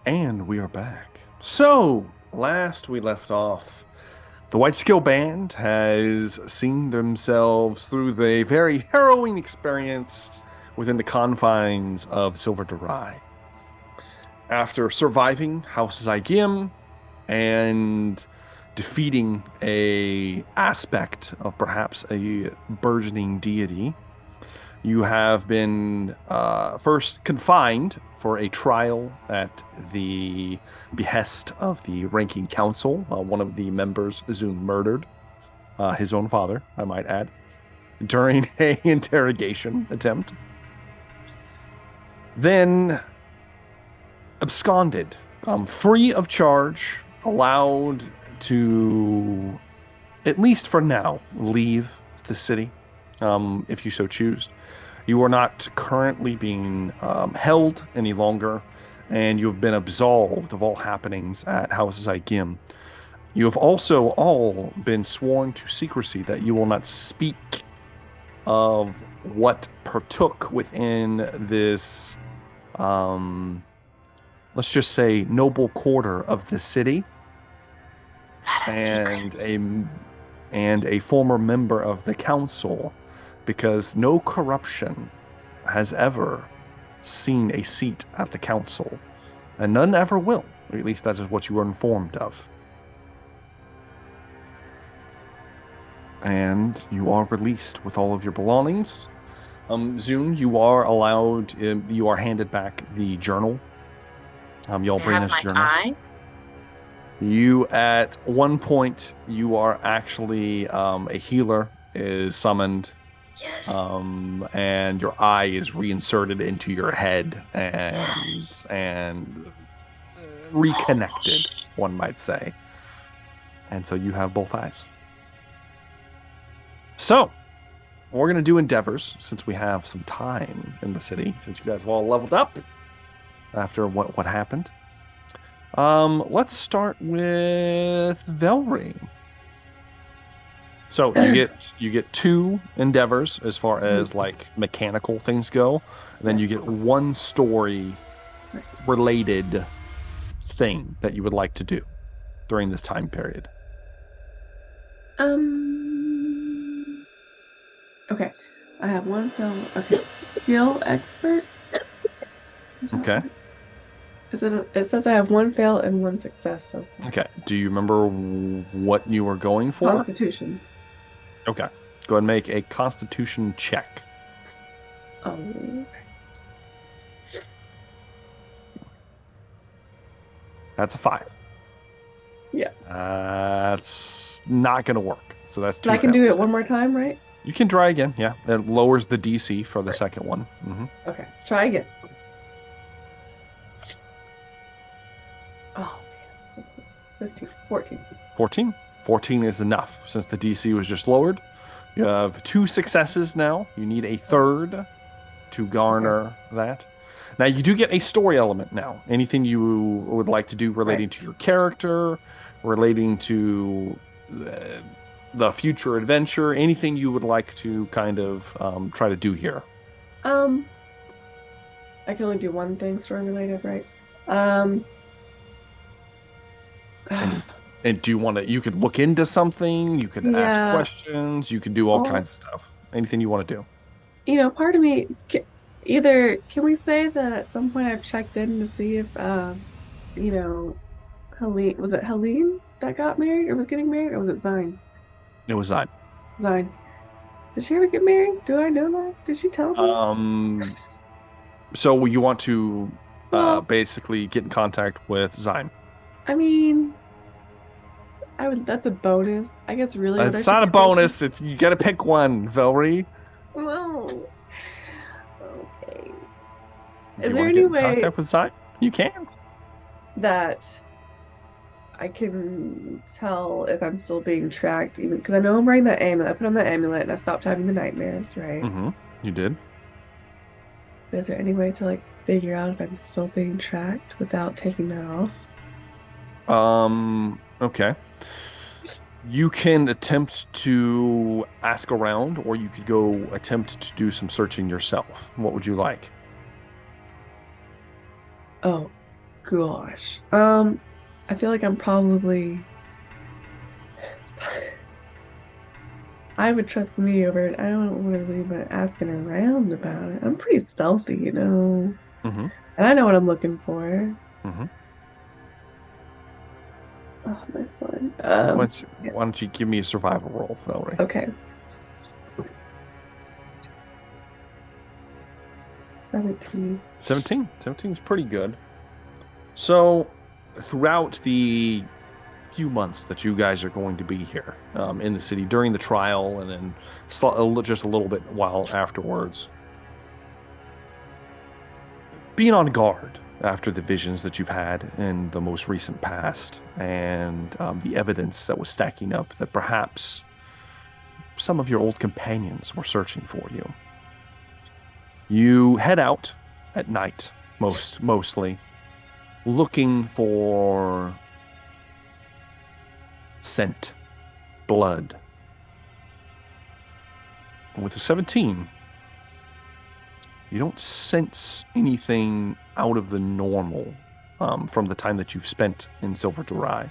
And we are back. So, last we left off, the White Skill Band has seen themselves through the very harrowing experience within the confines of Silver Durai. After surviving House Zygim and defeating a aspect of perhaps a burgeoning deity, you have been first confined for a trial at the behest of the ranking council. One of the members, Zoom, murdered his own father, I might add, during a interrogation attempt. Then absconded, free of charge, allowed to, at least for now, leave the city, if you so choose. You are not currently being held any longer, and you have been absolved of all happenings at House Zygim. You have also all been sworn to secrecy, that you will not speak of what partook within this, let's just say, noble quarter of the city, and a former member of the council, because no corruption has ever seen a seat at the council, and none ever will, or at least that is what you were informed of. And you are released with all of your belongings. Zune, you are allowed, you are handed back the journal. Y'all bring this journal. You, at one point, you are actually, a healer is summoned. Yes. And your eye is reinserted into your head and reconnected, one might say. And so you have both eyes. So, we're going to do endeavors, since we have some time in the city, since you guys have all leveled up after what happened. Let's start with Velree. So you get 2 endeavors as far as like mechanical things go, and then you get 1 story related thing that you would like to do during this time period. Okay. I have 1 film. Okay. Skill expert. Okay. It says I have 1 fail and 1 success. So. Okay. Do you remember what you were going for? Constitution. Okay. Go ahead and make a Constitution check. Oh. That's a 5. Yeah. That's not going to work. So that's 2 But I can fails. do it 1 more time, right? You can try again, yeah. It lowers the DC for the second one. Mm-hmm. Okay, try again. Oh, damn. So close. 15, 14. 14? 14 is enough, since the DC was just lowered. You have 2 successes now. You need a 3rd to garner that. Now, you do get a story element now. Anything you would like to do relating to your character, relating to the future adventure, anything you would like to kind of try to do here. I can only do 1 thing story related, right? And do you want to, you could look into something, you could ask questions, you could do all kinds of stuff. Anything you want to do. You know, part of me, either, can we say that at some point I've checked in to see if, you know, Helene, was it Helene that got married or was getting married, or was it Zine? It was Zine. Zine. Did she ever get married? Do I know that? Did she tell me? So you want to basically get in contact with Zine? I mean, that's a bonus. I guess really. It's not a bonus. It's, you got to pick one, Velree. Oh. Okay. Is there any way contact with Zine? You can. That I can tell if I'm still being tracked, even because I know I'm wearing that amulet. I put on the amulet and I stopped having the nightmares, right? Mm-hmm. You did. Is there any way to like figure out if I'm still being tracked without taking that off? Okay. You can attempt to ask around, or you could go attempt to do some searching yourself. What would you like? Oh, gosh. I feel like I'm probably. I would trust me over it. I don't want to really be asking around about it. I'm pretty stealthy, Mm-hmm. and I know what I'm looking for. Mm-hmm. Oh, my son. Yeah. Why don't you give me a survival roll, Velree? Okay. 17. 17. 17 is pretty good. So, throughout the few months that you guys are going to be here in the city during the trial and then just a little bit while afterwards, being on guard after the visions that you've had in the most recent past and the evidence that was stacking up that perhaps some of your old companions were searching for you. You head out at night, mostly, looking for scent, blood. With a 17, you don't sense anything out of the normal from the time that you've spent in Silver Durai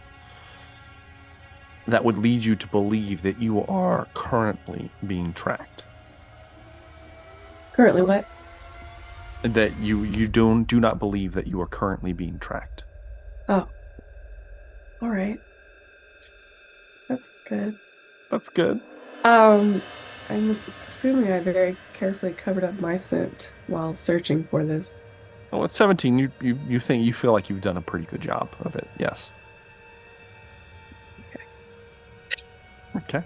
that would lead you to believe that you are currently being tracked. Currently what? That you do not believe that you are currently being tracked. Oh, all right. That's good. That's good. Um, I'm assuming I very carefully covered up my scent while searching for this. Well, at 17, you feel like you've done a pretty good job of it. Yes. Okay. Okay.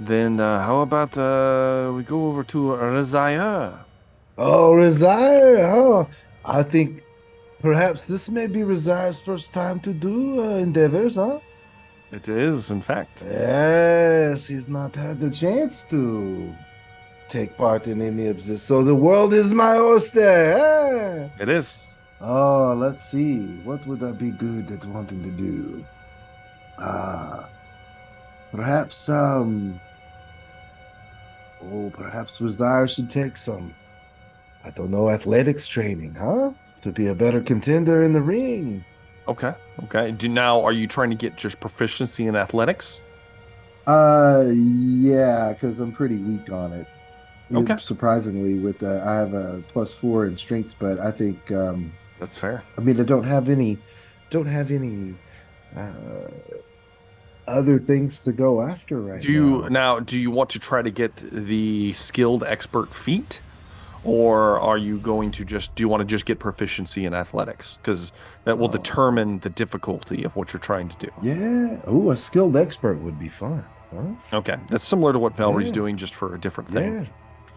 Then how about we go over to Razaya? Oh, Resire. Oh, I think perhaps this may be Resire's first time to do endeavors, huh? It is, in fact. Yes, he's not had the chance to take part in any of this. So the world is my oyster. Eh? It is. Oh, let's see. What would I be good at wanting to do? Perhaps perhaps Resire should take some, I don't know, athletics training, huh? To be a better contender in the ring. Okay. Okay. Are you trying to get just proficiency in athletics? Yeah, because I'm pretty weak on it. Okay. Surprisingly, with I have a +4 in strength, but I think That's fair. I mean I don't have any uh, other things to go after right now. Do you want to try to get the skilled expert feat? Or are you going to do you want to just get proficiency in athletics? Because that will determine the difficulty of what you're trying to do. Yeah. Oh, a skilled expert would be fun. Huh? Okay. That's similar to what Velree's Yeah. doing, just for a different thing.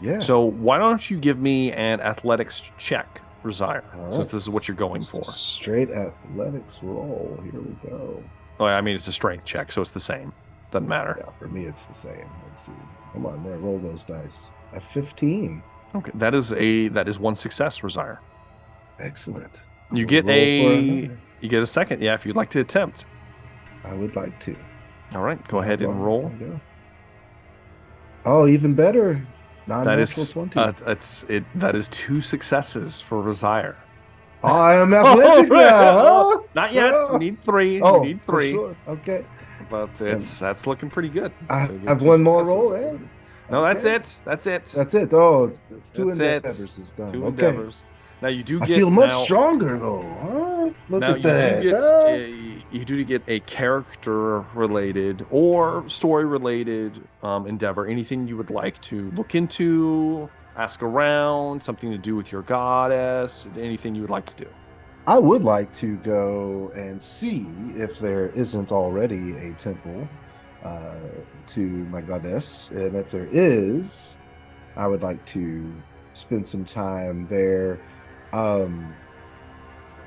Yeah. Yeah. So why don't you give me an athletics check, Razire, since this is what you're going Just for. a straight athletics roll. Here we go. Oh, I mean, it's a strength check, so it's the same. Doesn't matter. Yeah, for me it's the same. Let's see. Come on, man, roll those dice. A 15. Okay, that is one success, Razire. Excellent. You We'll get roll for another. you get a second, yeah, if you'd like to attempt. I would like to. All right, See go how ahead and far I roll. can go. Oh, even better. That Non-natural is 20. that is 2 successes for Razire. I am athletic now. Huh? Not yet. Oh. We need 3. Oh, we need for 3. sure. Okay. But that's looking pretty good. I So you get have 2 one more successes. roll, eh? No, that's Okay. it. That's it. That's it. Oh, it's 2 That's it. endeavors is done. 2 Okay. endeavors. Now you do I get feel much now, stronger though. Huh? Look now at that. you do get a character related or story related endeavor. Anything you would like to look into, ask around, something to do with your goddess, anything you would like to do. I would like to go and see if there isn't already a temple to my goddess, and if there is, I would like to spend some time there.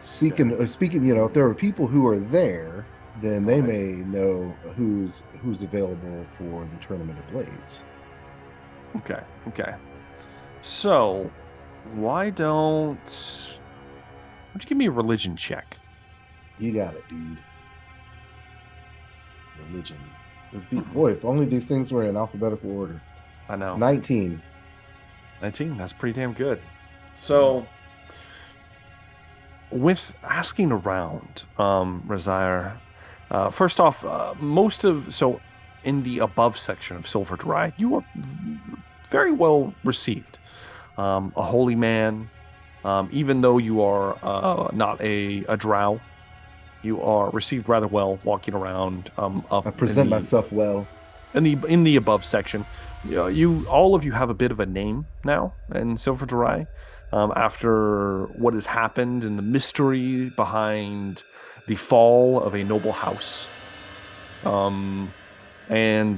Speaking, if there are people who are there, then they may know who's available for the Tournament of Blades. Okay. So, why don't you give me a religion check? You got it, dude. Religion. Boy, if only these things were in alphabetical order. I know. 19. 19. That's pretty damn good. So, with asking around, Razire, first off, so in the above section of Silver Dry, you are very well received. A holy man, even though you are not a drow, you are received rather well walking around up I present myself well. in the above section. You all of you have a bit of a name now in Silver Dry, after what has happened and the mystery behind the fall of a noble house, and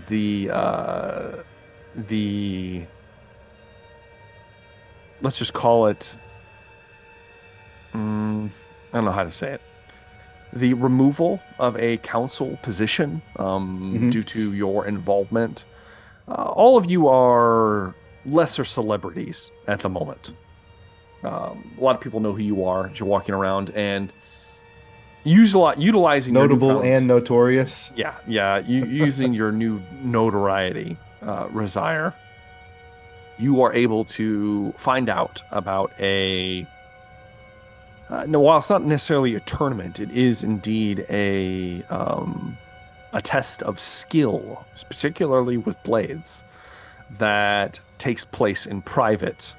the let's just call it, I don't know how to say it, the removal of a council position due to your involvement. All of you are lesser celebrities at the moment. A lot of people know who you are as you're walking around, and utilizing notable and notorious. Yeah. Using your new notoriety, Razire, you are able to find out about no, while it's not necessarily a tournament, it is indeed a test of skill, particularly with blades, that takes place in private,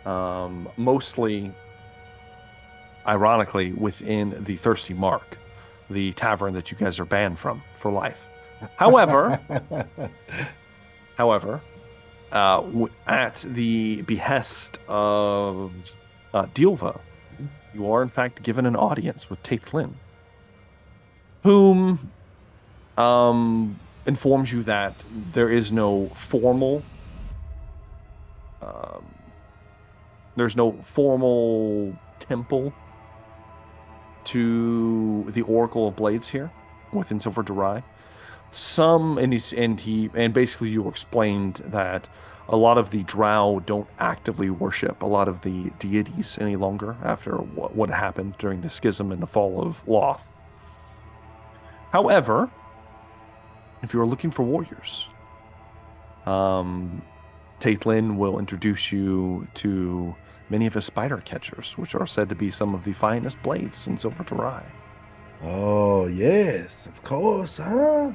mostly, ironically, within the Thirsty Mark, the tavern that you guys are banned from for life. However, at the behest of Dilva, you are in fact given an audience with Taithlin, whom informs you that there is no formal temple to the Oracle of Blades here within Silver Dry. And basically you explained that a lot of the drow don't actively worship a lot of the deities any longer after what happened during the schism and the fall of Loth. However, if you're looking for warriors, Taithlin will introduce you to many of his spider catchers, which are said to be some of the finest blades in Silver Dry. Oh, yes, of course, huh?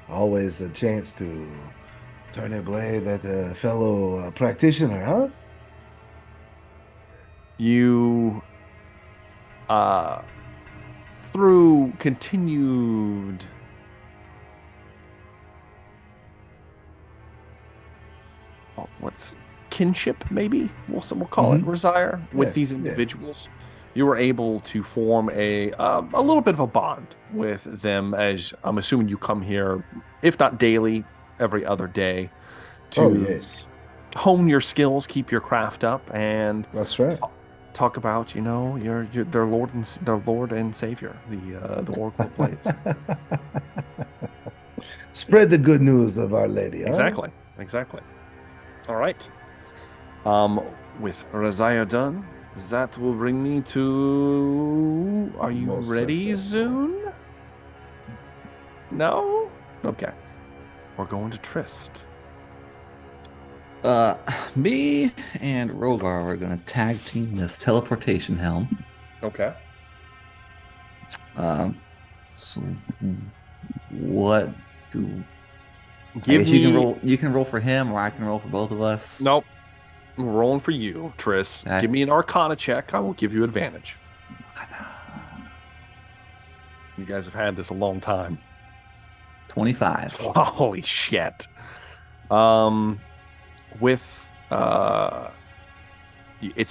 Always a chance to turn a blade at a fellow practitioner, huh? You, through continued kinship, maybe we'll call it, Razire, with these individuals, you were able to form a little bit of a bond with them, as I'm assuming you come here, if not daily, every other day, to hone your skills, keep your craft up, and that's right. Talk about their Lord and Savior, the Oracle of Blades. Spread the good news of Our Lady. Exactly. All right. With Razire done, that will bring me to... Are you ready, Zune? No? Okay. We're going to Trist. Me and Rogar are going to tag team this teleportation helm. Okay. So what do... You can roll for him, or I can roll for both of us. Nope. I'm rolling for you, Tris. Give me an Arcana check. I will give you advantage. You guys have had this a long time. 25. Holy shit. It's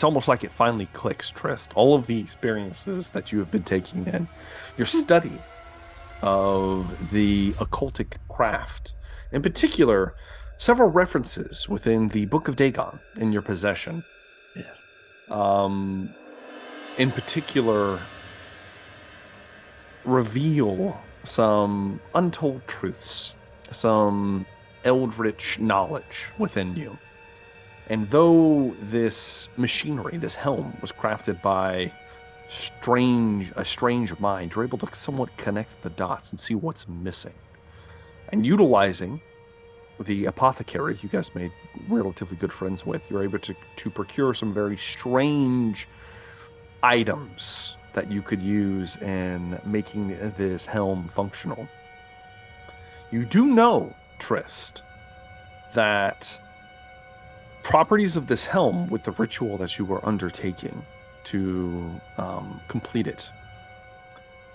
almost like it finally clicks, Trist. All of the experiences that you have been taking in, your study of the occultic craft, in particular, several references within the Book of Dagon in your possession. Yes. In particular, reveal some untold truths, some eldritch knowledge within you. And though this machinery, this helm, was crafted by a strange mind, you're able to somewhat connect the dots and see what's missing. And utilizing the apothecary you guys made relatively good friends with, you're able to procure some very strange items that you could use in making this helm functional. You do know, Trist, that properties of this helm with the ritual that you were undertaking to complete it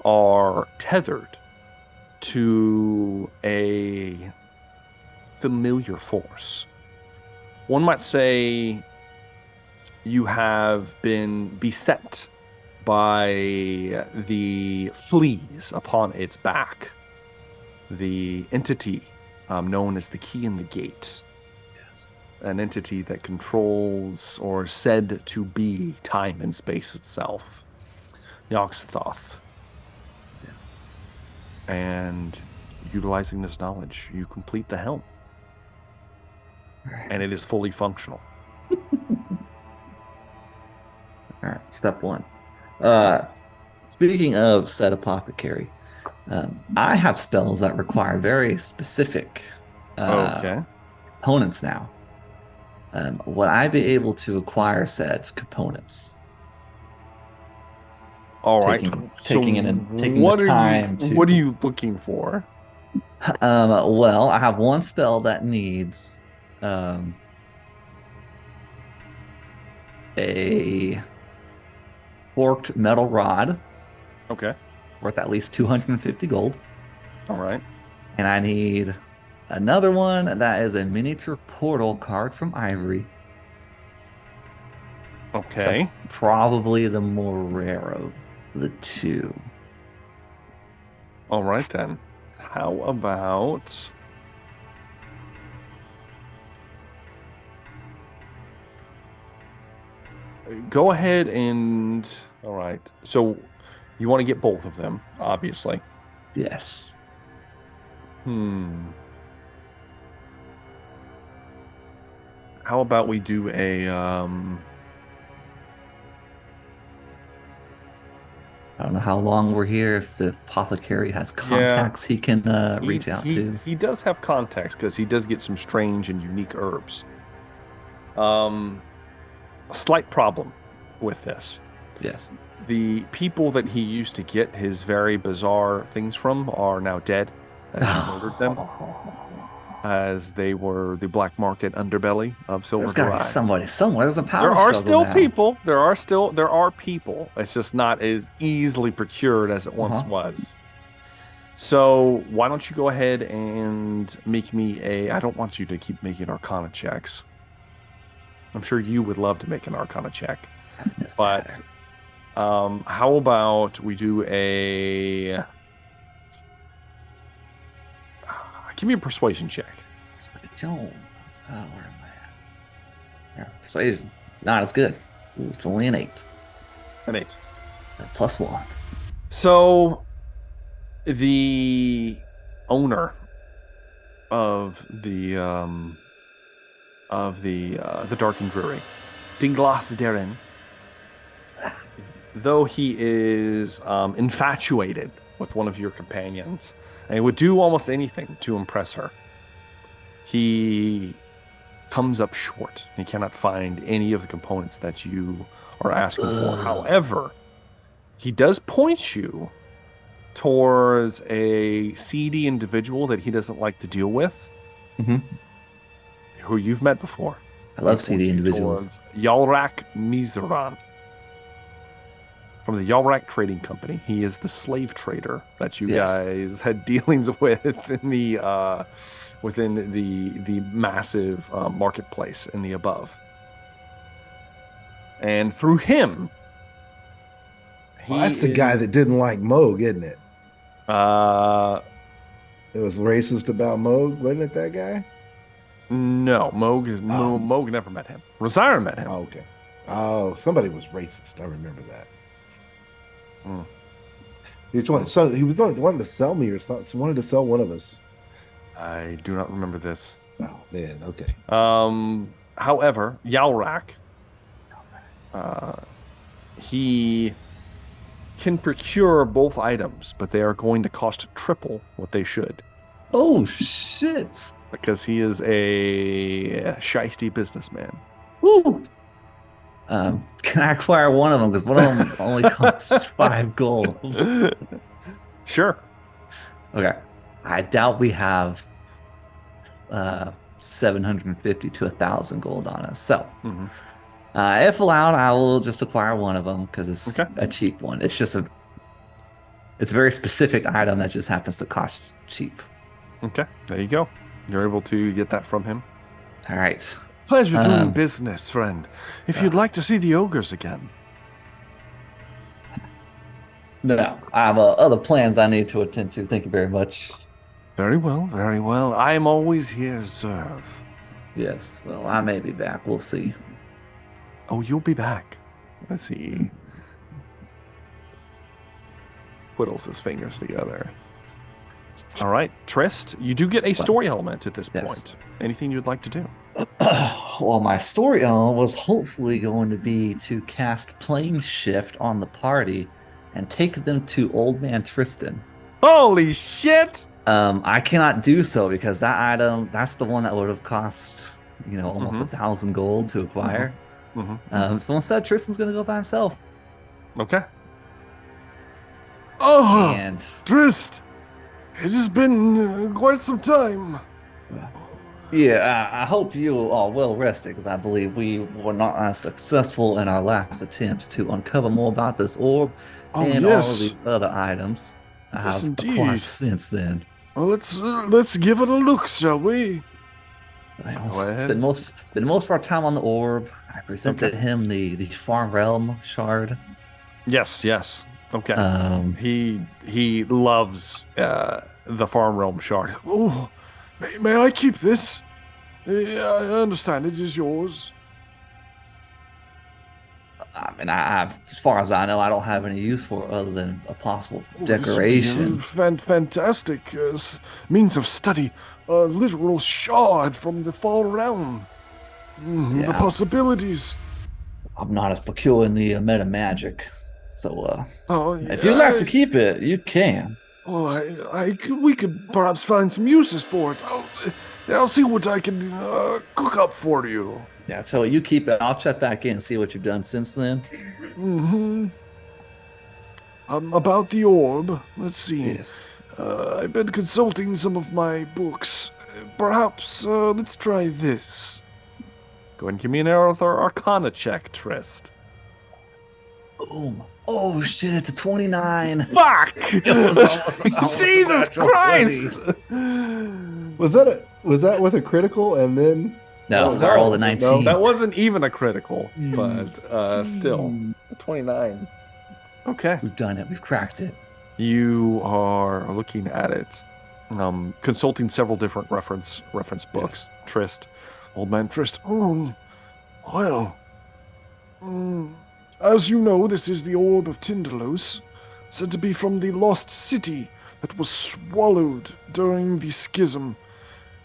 are tethered to a familiar force. One might say you have been beset by the fleas upon its back, the entity known as the Key in the Gate. Yes. An entity that controls or said to be time and space itself. Yogg-Sothoth. Yeah. And utilizing this knowledge, you complete the helm. And it is fully functional. All right, step one. Speaking of said apothecary, I have spells that require very specific components now. Would I be able to acquire said components? All right. Taking the time to. What are you looking for? Well, I have one spell that needs a forked metal rod. Okay. Worth at least 250 gold. All right. And I need another one that is a miniature portal card from Ivory. Okay. That's probably the more rare of the two. All right, then. How about... Go ahead and... All right. So you want to get both of them, obviously. Yes. How about we do a... I don't know how long we're here. If the apothecary has contacts he can reach out to. He does have contacts because he does get some strange and unique herbs. A slight problem with this. Yes. The people that he used to get his very bizarre things from are now dead, as he murdered them, as they were the black market underbelly of Silver. There's got to be somebody somewhere. There's a power. There are still people. There are people. It's just not as easily procured as it once was. So why don't you go ahead and make me a... I don't want you to keep making Arcana checks. I'm sure you would love to make an Arcana check. But how about we do a... give me a persuasion check. Persuasion. Oh, where am I at? Yeah, persuasion. Not as good. Ooh, it's only an 8. An 8. +1. So the owner of the Dark and Dreary, Dinglath Darren, though he is infatuated with one of your companions and would do almost anything to impress her, he comes up short. He cannot find any of the components that you are asking for. However, he does point you towards a seedy individual that he doesn't like to deal with, who you've met before. I love seedy individuals. Yalrak Mizran from the Yalrak Trading Company. He is the slave trader that you guys had dealings with in the within the massive marketplace in the above. And through him, that's the guy that didn't like Moog, isn't it? It was racist about Moog, wasn't it? That guy? No, Moog never met him. Rosira met him. Oh, okay. Oh, somebody was racist. I remember that. He was wanting to sell me or something. He wanted to sell one of us. I do not remember this. Oh man, okay. However, Yalrak, he can procure both items, but they are going to cost triple what they should. Oh shit! Because he is a shiesty businessman. Woo! Can I acquire one of them? Because one of them only costs 5 gold. Sure. Okay. I doubt we have 750 to 1,000 gold on us. So, if allowed, I will just acquire one of them because it's a cheap one. It's a very specific item that just happens to cost cheap. Okay, there you go. You're able to get that from him. All right. Pleasure doing business, friend. If you'd like to see the ogres again. No, I have other plans I need to attend to. Thank you very much. Very well, very well. I am always here to serve. Yes, well, I may be back. We'll see. Oh, you'll be back. Let's see. Whittles his fingers together. All right, Trist, you do get a story element at this point. Anything you'd like to do? Well, my story element was hopefully going to be to cast Plane Shift on the party and take them to Old Man Tristan. Holy shit! I cannot do so because that item, that's the one that would have cost, almost 1,000 gold to acquire. So instead, Tristan's going to go by himself. Okay. Oh, and Trist, it has been quite some time. Yeah, I hope you are well rested because I believe we were not as successful in our last attempts to uncover more about this orb and all of these other items I have acquired since then. Well, let's give it a look, shall we? Spend most of our time on the orb. I presented him the Farm Realm shard. Yes. Okay. He loves the Farm Realm shard. Oh, may I keep this? I understand it is yours. I mean, as far as I know, I don't have any use for it other than a possible decoration. Fantastic means of study. A literal shard from the Farm Realm. The possibilities. I'm not as peculiar in the meta magic, so if you'd like to keep it, you can. Well, we could perhaps find some uses for it. I'll see what I can cook up for you. Yeah, tell you keep it. I'll check back in and see what you've done since then. About the orb, let's see. Yes. I've been consulting some of my books. Perhaps let's try this. Go ahead and give me an Arcana check, Trist. Boom. Oh shit, it's a 29. Fuck! Jesus Christ! Was that with a critical and then? No, I rolled a 19. No, that wasn't even a critical, but still. 29. Okay. We've done it. We've cracked it. You are looking at it, consulting several different reference books. Yes. Trist. Old Man Trist. Oh, well. As you know, this is the Orb of Tindalos, said to be from the lost city that was swallowed during the schism.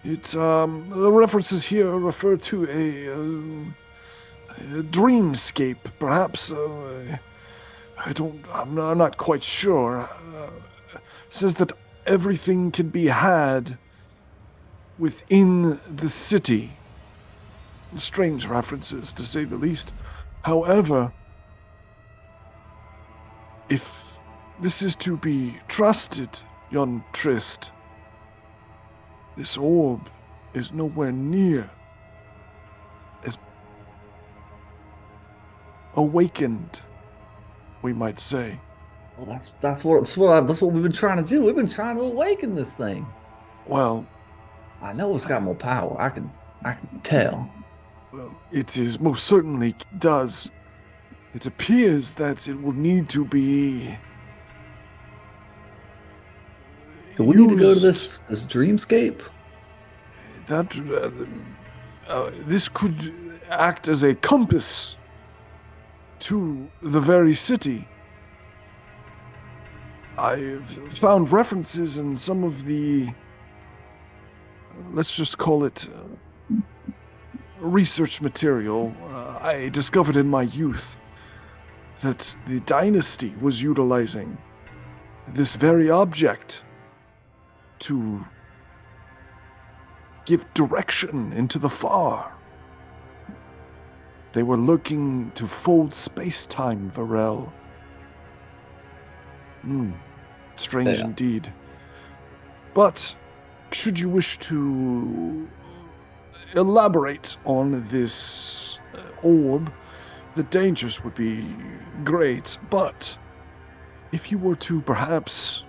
The references here refer to a dreamscape, perhaps. I'm not quite sure. Says that everything can be had within the city. Strange references, to say the least. However, if this is to be trusted, young Trist, this orb is nowhere near as awakened, we might say. Well, that's what we've been trying to do. We've been trying to awaken this thing. Well, I know it's got more power. I can tell. Well, it is most certainly does. It appears that it will need to be. Do we need to go to this dreamscape? That this could act as a compass to the very city. I've found references in some of the, let's just call it, research material I discovered in my youth, that the dynasty was utilizing this very object to give direction into the far. They were looking to fold space-time, Varel. Strange indeed. But should you wish to elaborate on this orb, the dangers would be great. But if you were to perhaps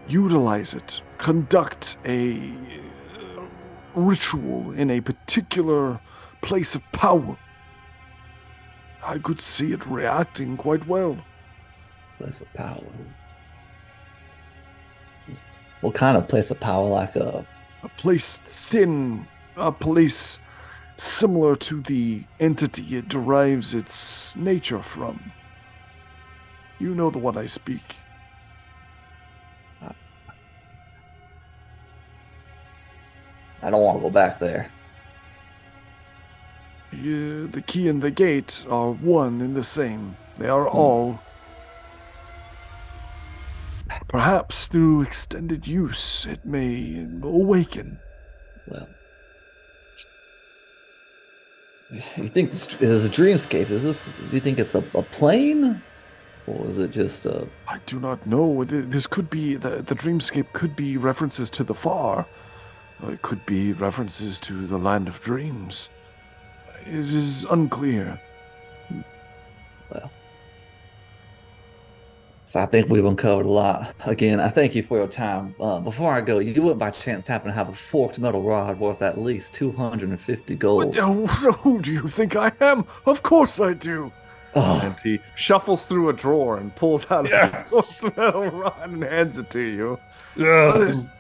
utilize it, conduct a ritual in a particular place of power, I could see it reacting quite well. Place of power. What kind of place of power? Like a place thin, a place similar to the entity it derives its nature from. You know the one I speak. I don't want to go back there. The key and the gate are one and the same. They are all. Perhaps through extended use, it may awaken. Well, you think this is a dreamscape? Do you think it's a plane? Or is it just a... I do not know. This could be, the dreamscape could be references to the far. It could be references to the land of dreams. It is unclear. Well, so I think we've uncovered a lot. Again, I thank you for your time. Before I go, you wouldn't by chance happen to have a forked metal rod worth at least 250 gold? Who do you think I am? Of course I do. Oh. And he shuffles through a drawer and pulls out a forked metal rod and hands it to you. Yes.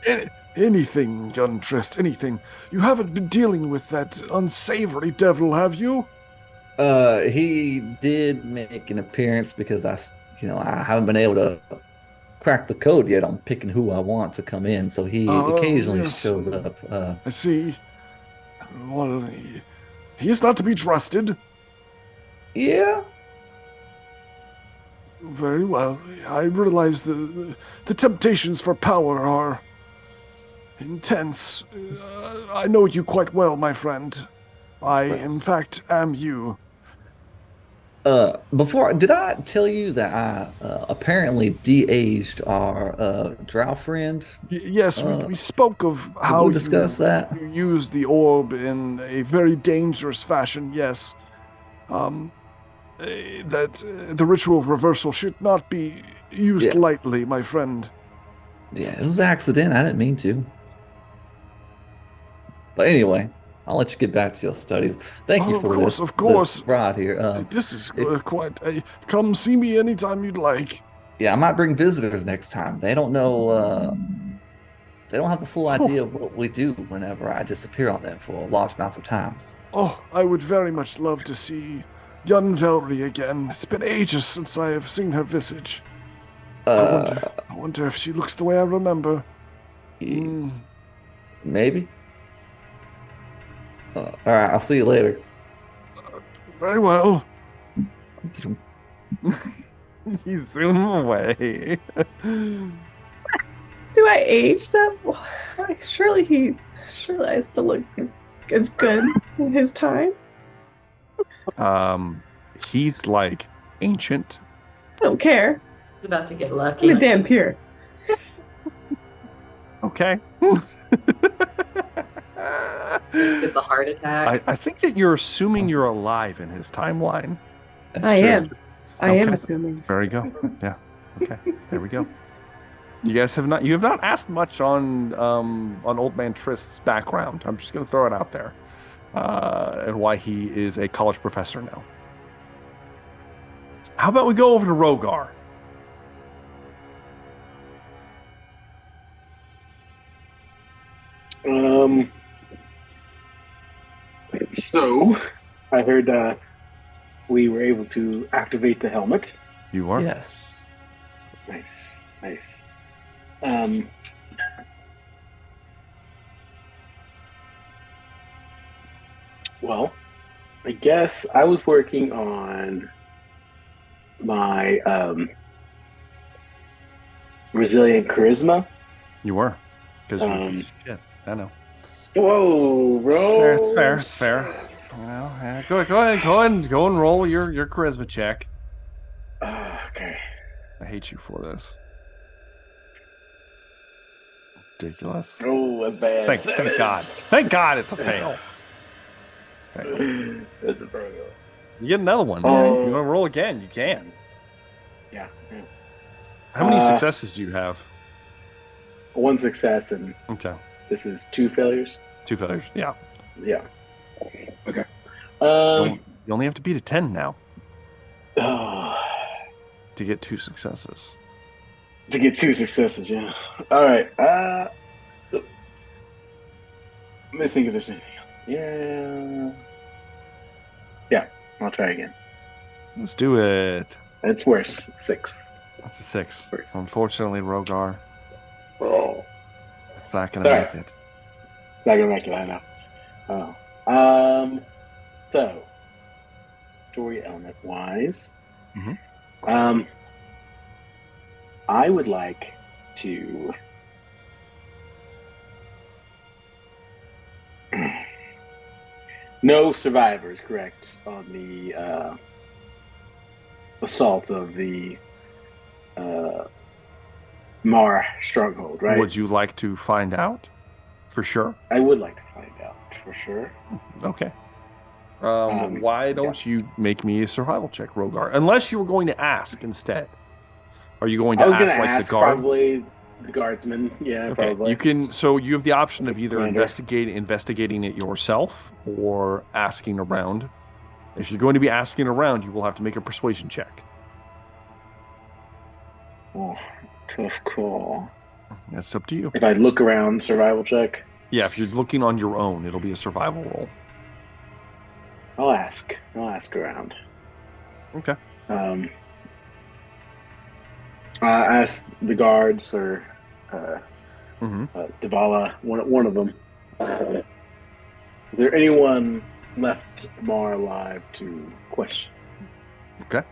Anything, young Trist, anything. You haven't been dealing with that unsavory devil, have you? He did make an appearance because I haven't been able to crack the code yet. I'm picking who I want to come in, so he occasionally shows up. I see. Well, he is not to be trusted. Yeah. Very well. I realize the temptations for power are intense. I know you quite well, my friend. I, in fact, am you. Did I tell you that I apparently de-aged our drow friend? Yes, we spoke of how we discussed that. You used the orb in a very dangerous fashion, yes. That the ritual of reversal should not be used lightly, my friend. Yeah, it was an accident. I didn't mean to. But anyway, I'll let you get back to your studies. Thank you for this. Of course. This ride here. This is quite. Come see me anytime you'd like. Yeah, I might bring visitors next time. They don't know. They don't have the full idea of what we do whenever I disappear on them for large amounts of time. Oh, I would very much love to see young Velree again. It's been ages since I have seen her visage. I wonder if she looks the way I remember. Maybe. All right, I'll see you later. Very well. He zoomed away. Do I age them? Surely I still look as good in his time. He's like ancient. I don't care. It's about to get lucky. I'm a damn pure. Okay. Get the heart attack. I think that you're assuming you're alive in his timeline. I am assuming. Very good. Yeah. Okay. There we go. You have not asked much on Old Man Trist's background. I'm just gonna throw it out there. And why he is a college professor now. How about we go over to Rogar? So, I heard we were able to activate the helmet. You are? Yes. Nice. Well, I guess I was working on my resilient charisma. You were. Because you're a piece of shit. I know. Whoa, bro. It's fair. It's fair. You know, yeah. Go ahead, go and roll your charisma check. Okay. I hate you for this. Ridiculous. Oh, that's bad. Thank God. Thank God it's a fail. That's a fail. You get another one. Yeah, if you want to roll again, you can. Yeah. How many successes do you have? 1 success and okay. This is 2 failures. 2 failures. Yeah. Yeah. Okay. You only have to beat a 10 now. To get 2 successes. To get 2 successes, yeah. All right. Let me think if there's anything else. Yeah. I'll try again. Let's do it. It's worse. 6. That's a 6. Worse. Unfortunately, Rogar. Oh. It's not going to make it. It's not going to make it, I know. Oh. So, story element wise, I would like to no survivors, correct, on the assault of the Mar stronghold, right? Would you like to find out? For sure. I would like to find out for sure. Okay. Why don't you make me a survival check, Rogar? Unless you were going to ask instead. Are you going to ask the guard? Probably the guardsman. Yeah, okay. Probably. You can. So you have the option of either investigating it yourself or asking around. If you're going to be asking around, you will have to make a persuasion check. Oh, tough call. That's up to you. If I look around, survival check. Yeah, if you're looking on your own, it'll be a survival roll. I'll ask around. Okay. Ask the guards or Davala, one of them. Is there anyone left Mar alive to question? Okay.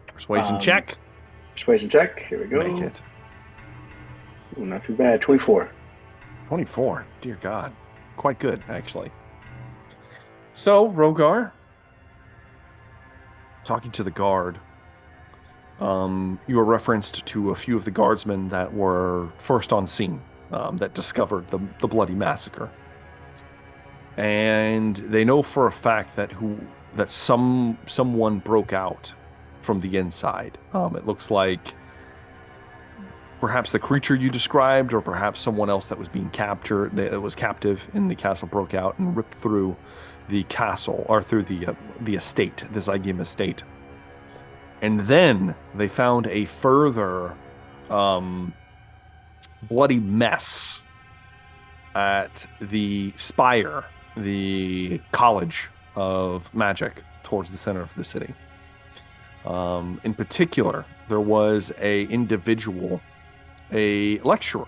Persuasion check. Persuasion check. Here we go. Make it. Ooh, not too bad. 24. 24. Dear God. Quite good, actually. So, Rogar, talking to the guard, you were referenced to a few of the guardsmen that were first on scene, that discovered the bloody massacre. And they know for a fact that someone broke out from the inside. It looks like perhaps the creature you described, or perhaps someone else that was being captured, that was captive in the castle, broke out and ripped through the castle, or through the estate, the Zygim estate. And then they found a further bloody mess at the Spire, the College of Magic, towards the center of the city. In particular, there was a lecturer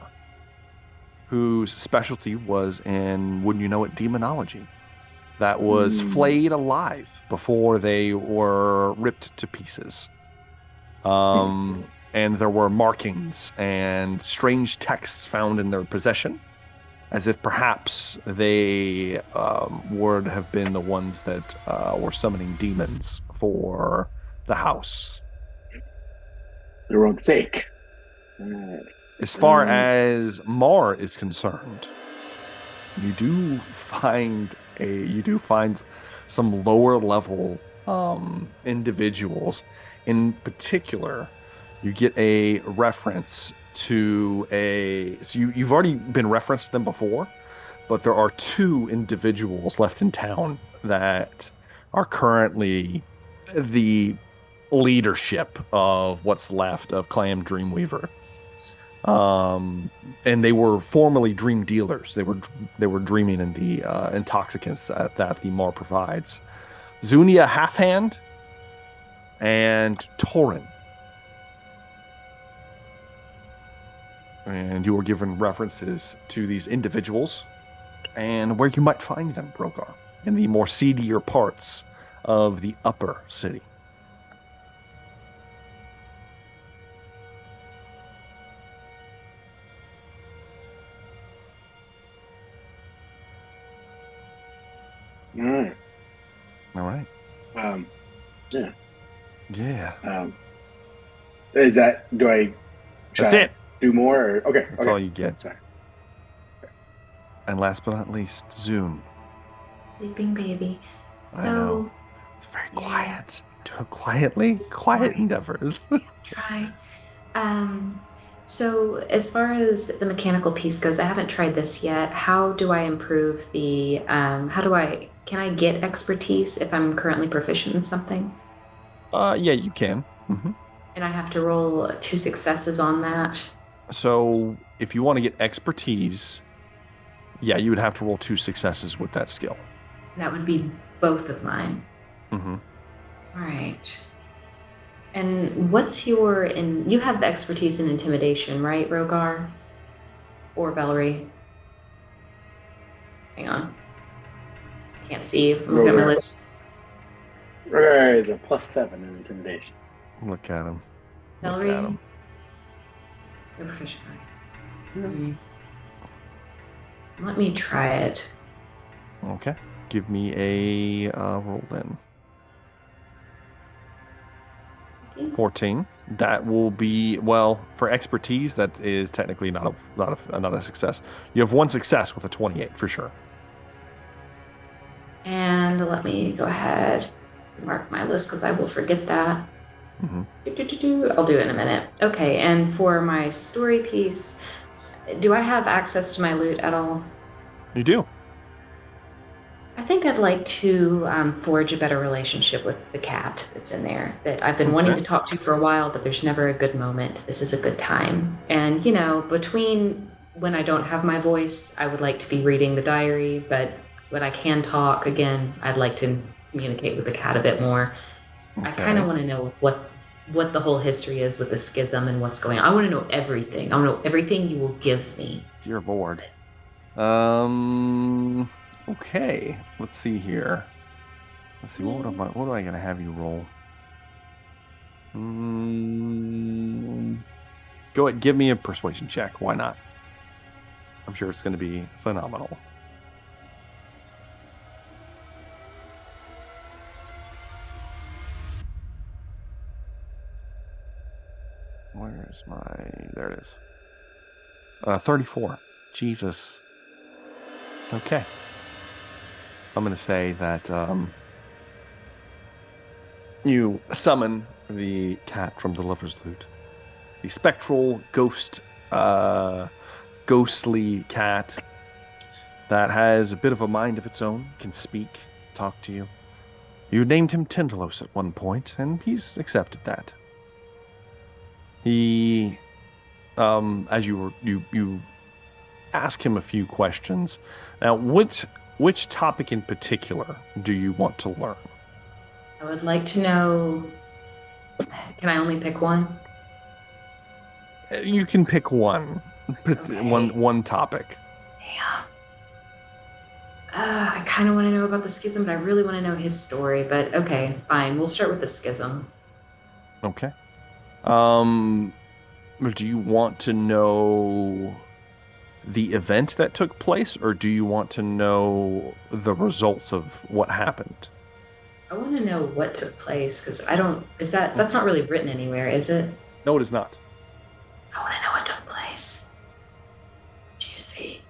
whose specialty was in, wouldn't you know it, demonology, that was flayed alive before they were ripped to pieces. And there were markings and strange texts found in their possession, as if perhaps they would have been the ones that were summoning demons for the house. Their own sake. As far as Mar is concerned, you do find some lower level individuals. In particular, you get a reference to you've already been referenced to them before, but there are 2 individuals left in town that are currently the leadership of what's left of Clam Dreamweaver. And they were formerly dream dealers. They were dreaming in the intoxicants that the Mar provides. Zunia Halfhand and Torin. And you were given references to these individuals and where you might find them, Brogar, in the more seedier parts of the upper city. All right. All right. Yeah. Yeah. Is that? Do I? That's it. Do more? Or, okay. That's all you get. Sorry. And last but not least, Zune. Sleeping baby. So, I know. It's very quiet. Do it quietly. Quiet endeavors. Try. So as far as the mechanical piece goes, I haven't tried this yet. How do I improve the, can I get expertise if I'm currently proficient in something? Yeah, you can. Mm-hmm. And I have to roll 2 successes on that. So if you want to get expertise, yeah, you would have to roll 2 successes with that skill. That would be both of mine. Mm-hmm. All right. And what's you have the expertise in intimidation, right, Rogar? Or Velree? Hang on. I can't see you. I'm looking at my list. Rogar is a +7 in intimidation. Look at him. Velree? You're proficient, right? No. Let me try it. Okay. Give me a roll then. 14. That will be, well, for expertise, that is technically not a success. You have 1 success with a 28 for sure. And let me go ahead and mark my list because I will forget that. Mm-hmm. I'll do it in a minute. Okay, and for my story piece, do I have access to my loot at all? You do. I think I'd like to forge a better relationship with the cat that's in there that I've been wanting to talk to for a while, but there's never a good moment. This is a good time. And, between when I don't have my voice, I would like to be reading the diary, but when I can talk, again, I'd like to communicate with the cat a bit more. Okay. I kind of want to know what the whole history is with the schism and what's going on. I want to know everything. I want to know everything you will give me. Dear Lord. Okay, let's see here. Let's see, what am I gonna have you roll? Go ahead, give me a persuasion check. Why not? I'm sure it's gonna be phenomenal. Where's there it is. 34. Jesus. Okay. I'm going to say that you summon the cat from the Lover's Loot. The spectral, ghostly cat that has a bit of a mind of its own, can speak, talk to you. You named him Tindalos at one point, and he's accepted that. He, as you ask him a few questions. Now, which topic in particular do you want to learn? I would like to know, can I only pick one? You can pick one. Okay. One topic. Yeah. I kind of want to know about the schism, but I really want to know his story. But okay, fine. We'll start with the schism. Okay. Do you want to know the event that took place, or do you want to know the results of what happened? I want to know what took place, because that's not really written anywhere, is it? No, it is not. I want to know what took place. What do you see?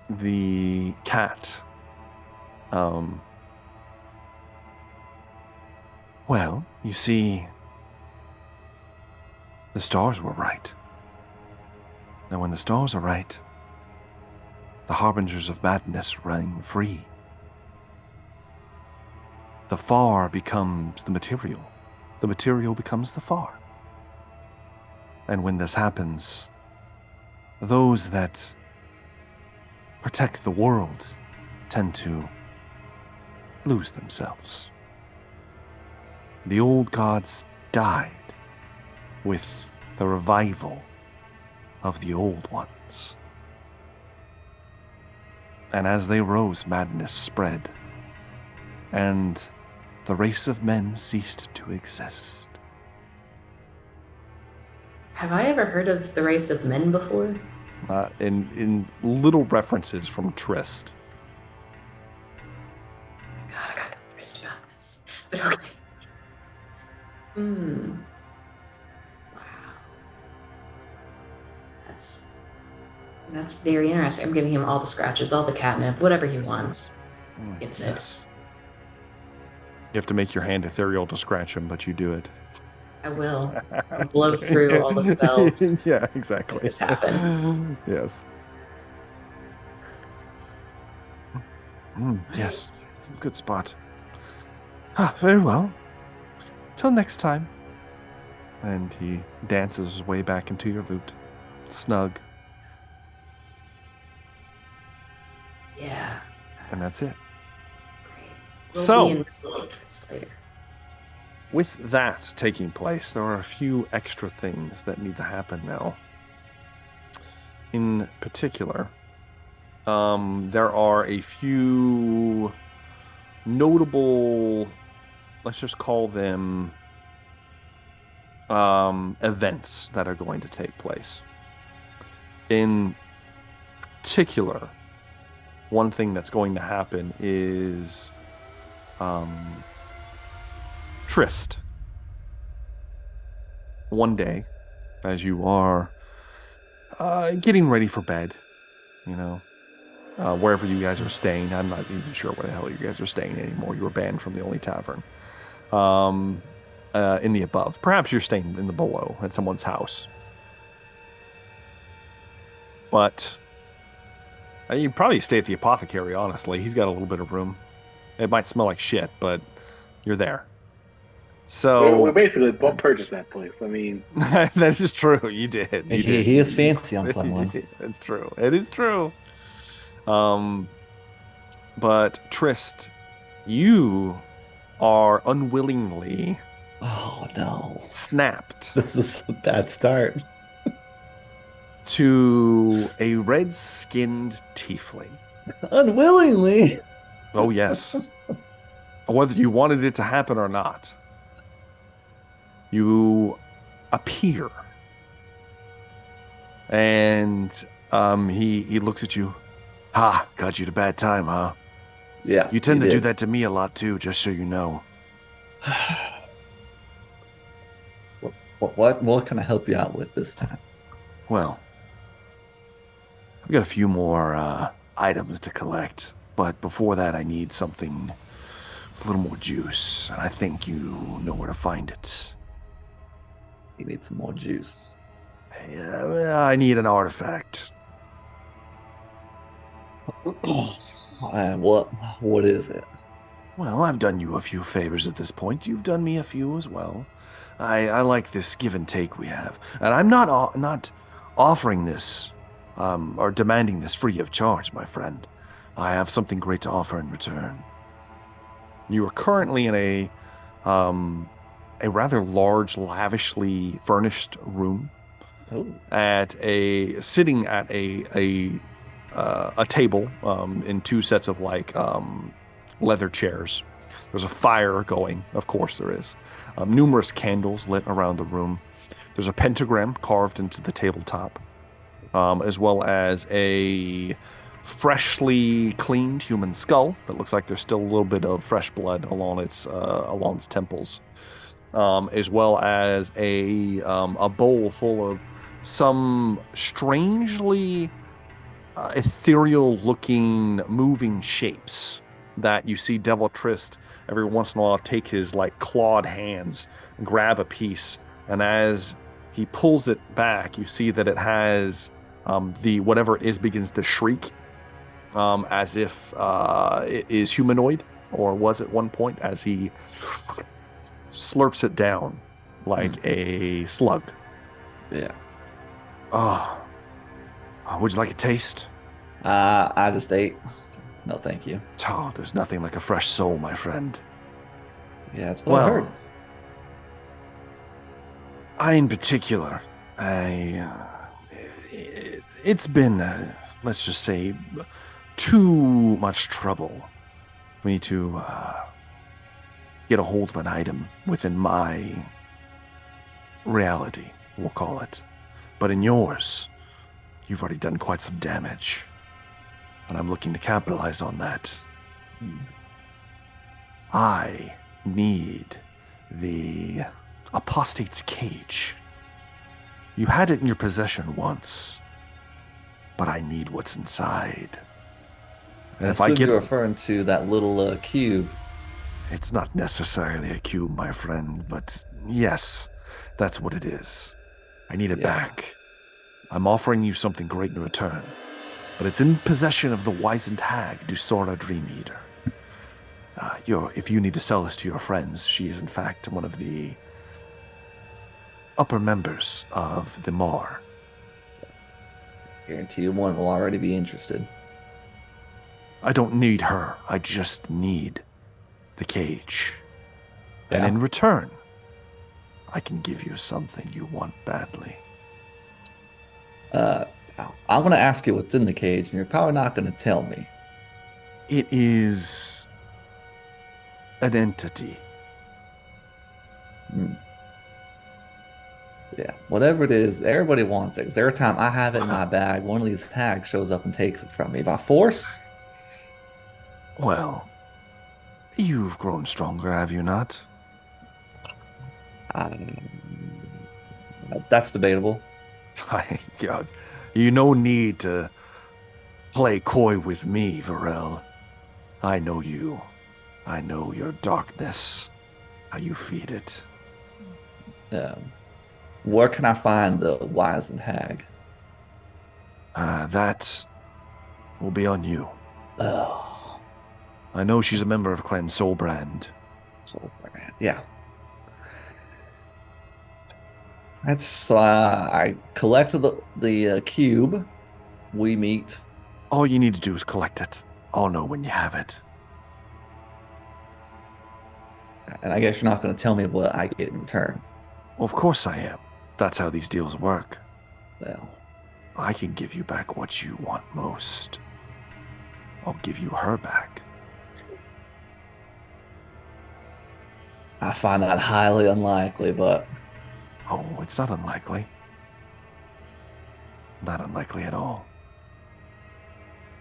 The cat. Well, you see, the stars were right. Now, when the stars are right, the harbingers of madness reign free. The far becomes the material. The material becomes the far. And when this happens, those that protect the world tend to lose themselves. The old gods died with the revival of the old ones. And as they rose, madness spread, and the race of men ceased to exist. Have I ever heard of the race of men before? In little references from Trist. God, But okay. Wow. That's very interesting. I'm giving him all the scratches, all the catnip, whatever he wants. Gets it. Yes. You have to make your hand ethereal to scratch him, but you do it. I will. I'll blow through all the spells. Yeah, exactly. Make this happen. Yes. Yes. Good spot. Very well. Till next time. And he dances his way back into your loot. Snug. Yeah. And that's it. Great. So, be in later. With that taking place, there are a few extra things that need to happen now. In particular, there are a few notable, let's just call them events that are going to take place. In particular, one thing that's going to happen is Trist. One day, as you are getting ready for bed, wherever you guys are staying. I'm not even sure where the hell you guys are staying anymore. You were banned from the only tavern. In the above. Perhaps you're staying in the below at someone's house. But you'd probably stay at the apothecary, honestly. He's got a little bit of room. It might smell like shit, but you're there. So we basically purchased that place. I mean, that is true. You did. He is fancy on someone. It's true. It is true. But Trist, you are unwillingly snapped. This is a bad start. To a red-skinned tiefling. Unwillingly? Oh, yes. Whether you wanted it to happen or not. You appear. And he looks at you. Got you at a bad time, huh? Yeah. You tend to do that to me a lot, too, just so you know. What can I help you out with this time? Well, I've got a few more items to collect, but before that I need something a little more juice, and I think you know where to find it. You need some more juice. I need an artifact. And what is it? Well, I've done you a few favors at this point. You've done me a few as well. I like this give and take we have, and I'm not offering this or demanding this free of charge, my friend. I have something great to offer in return. You are currently in a rather large, lavishly furnished room. Oh. Sitting at a table in two sets of leather chairs. There's a fire going, of course there is. Numerous candles lit around the room. There's a pentagram carved into the tabletop, as well as a freshly cleaned human skull that looks like there's still a little bit of fresh blood along its temples, as well as a bowl full of some strangely ethereal-looking moving shapes that you see Devil Trist every once in a while take his clawed hands, grab a piece, and as he pulls it back, you see that it has the whatever it is begins to shriek, as if it is humanoid, or was at one point, as he slurps it down like a slug. Yeah. Oh, would you like a taste? I just ate. No, thank you. Oh, there's nothing like a fresh soul, my friend. Yeah, that's what I heard. I, in particular, it's been, let's just say, too much trouble for me to get a hold of an item within my reality, we'll call it. But in yours, you've already done quite some damage, and I'm looking to capitalize on that. I need the apostate's cage. You had it in your possession once, but I need what's inside. And if I get, you're referring to that little cube. It's not necessarily a cube, my friend, but yes, that's what it is. I need it back. I'm offering you something great in return, but it's in possession of the wizened hag, Dusora Dreameater. If you need to sell this to your friends, she is in fact one of the upper members of the Mar. Guarantee you one will already be interested. I don't need her. I just need the cage. And in return, I can give you something you want badly. I want to ask you what's in the cage, and you're probably not going to tell me. It is an entity. Yeah, whatever it is, everybody wants it. Because every time I have it in my bag, one of these hags shows up and takes it from me by force. Well, you've grown stronger, have you not? That's debatable. You no need to play coy with me, Varel. I know you. I know your darkness, how you feed it. Where can I find the wizened hag? That will be on you. Oh. I know she's a member of Clan Soulbrand. Soulbrand, yeah. That's I collected the cube. We meet. All you need to do is collect it. I'll know when you have it. And I guess you're not going to tell me what I get in return. Well, of course I am. That's how these deals work. Well, I can give you back what you want most. I'll give you her back. I find that highly unlikely, but... Oh, it's not unlikely. Not unlikely at all.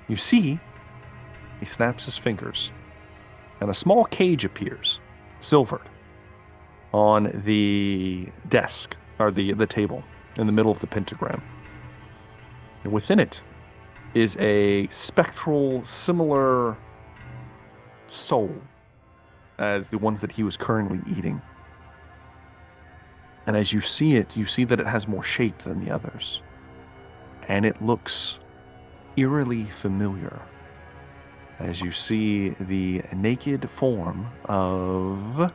You see, he snaps his fingers, and a small cage appears, silvered, on the desk, or the table, in the middle of the pentagram. And within it is a spectral, similar soul as the ones that he was currently eating. And as you see it, you see that it has more shape than the others. And it looks eerily familiar as you see the naked form of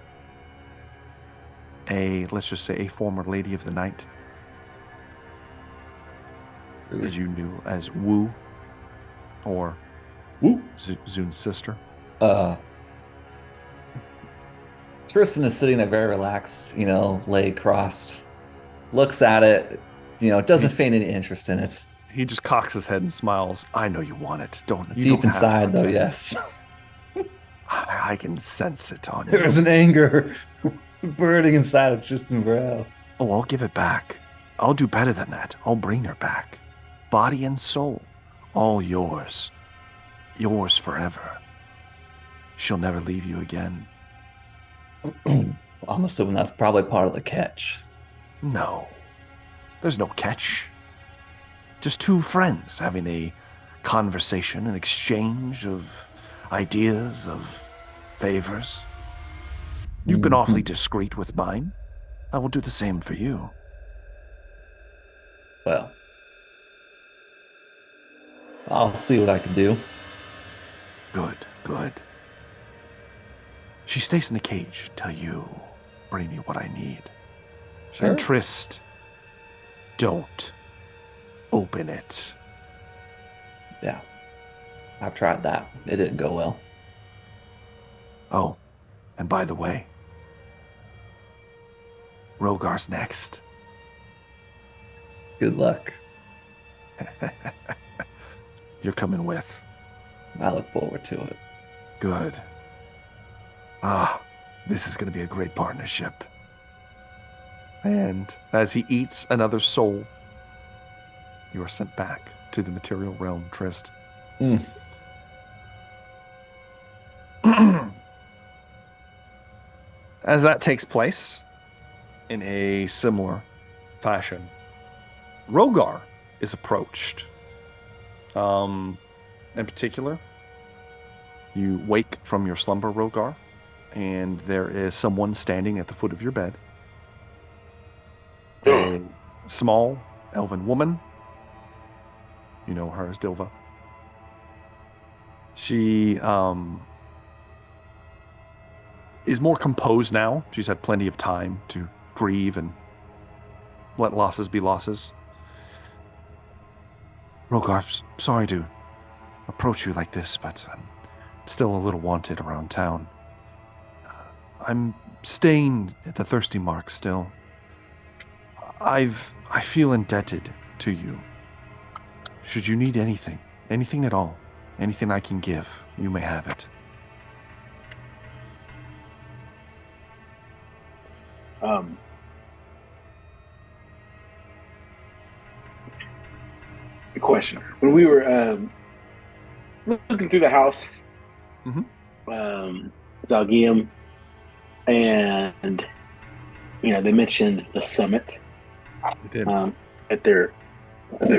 let's just say a former Lady of the Night. As you knew as Wu, or Zun's sister. Tristan is sitting there very relaxed, leg crossed, looks at it, doesn't feign any interest in it. He just cocks his head and smiles. I know you want it, don't you? Deep inside, though, yes. I can sense it on you. There's an anger burning inside of Tristan Varel. Oh, I'll give it back. I'll do better than that. I'll bring her back. Body and soul, all yours. Yours forever. She'll never leave you again. I'm assuming that's probably part of the catch. No. There's no catch. Just two friends having a conversation, an exchange of ideas, of favors. You've been awfully discreet with mine. I will do the same for you. Well, I'll see what I can do. Good, good. She stays in the cage till you bring me what I need. Sure. And Trist, don't open it. Yeah. I've tried that. It didn't go well. Oh, and by the way, Rogar's next. Good luck. You're coming with. I look forward to it. Good. This is going to be a great partnership. And as he eats another soul, you are sent back to the material realm, Trist. As that takes place, in a similar fashion, Rogar is approached. In particular, you wake from your slumber, Rogar, and there is someone standing at the foot of your bed. A small elven woman. You know her as Dilva. She is more composed now. She's had plenty of time to grieve and let losses be losses. Rogar, sorry to approach you like this, but I'm still a little wanted around town. I'm staying at the Thirsty Mark still. I feel indebted to you. Should you need anything at all, anything I can give, you may have it. The question: when we were looking through the house, Zalgium, and they mentioned the summit. They did. At their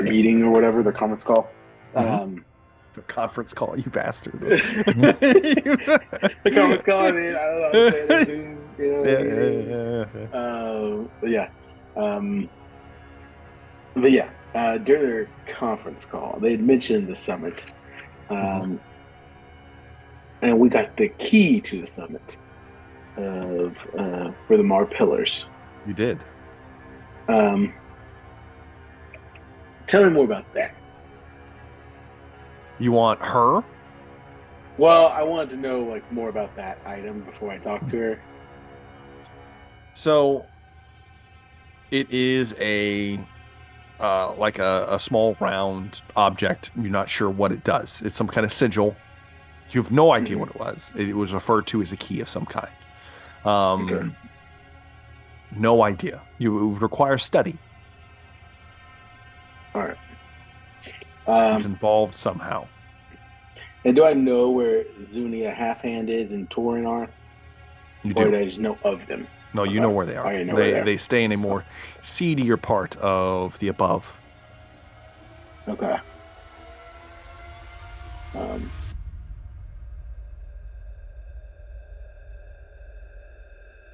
meeting or whatever, their conference call. The conference call, you bastard. The conference call. I mean, I don't know. I'm saying Zoom. During their conference call, they had mentioned the summit, and we got the key to the summit for the Mar Pillars. You did. Tell me more about that. You want her? Well, I wanted to know more about that item before I talk to her. So, it is a small round object. You're not sure what it does. It's some kind of sigil. You have no idea what it was. It was referred to as a key of some kind. Okay. No idea. It would require study. All right. It's involved somehow. And do I know where Zunia Halfhand is and Torin are? You or do. do I just know of them? No, you know where they are. They stay in a more seedier part of the above. Okay.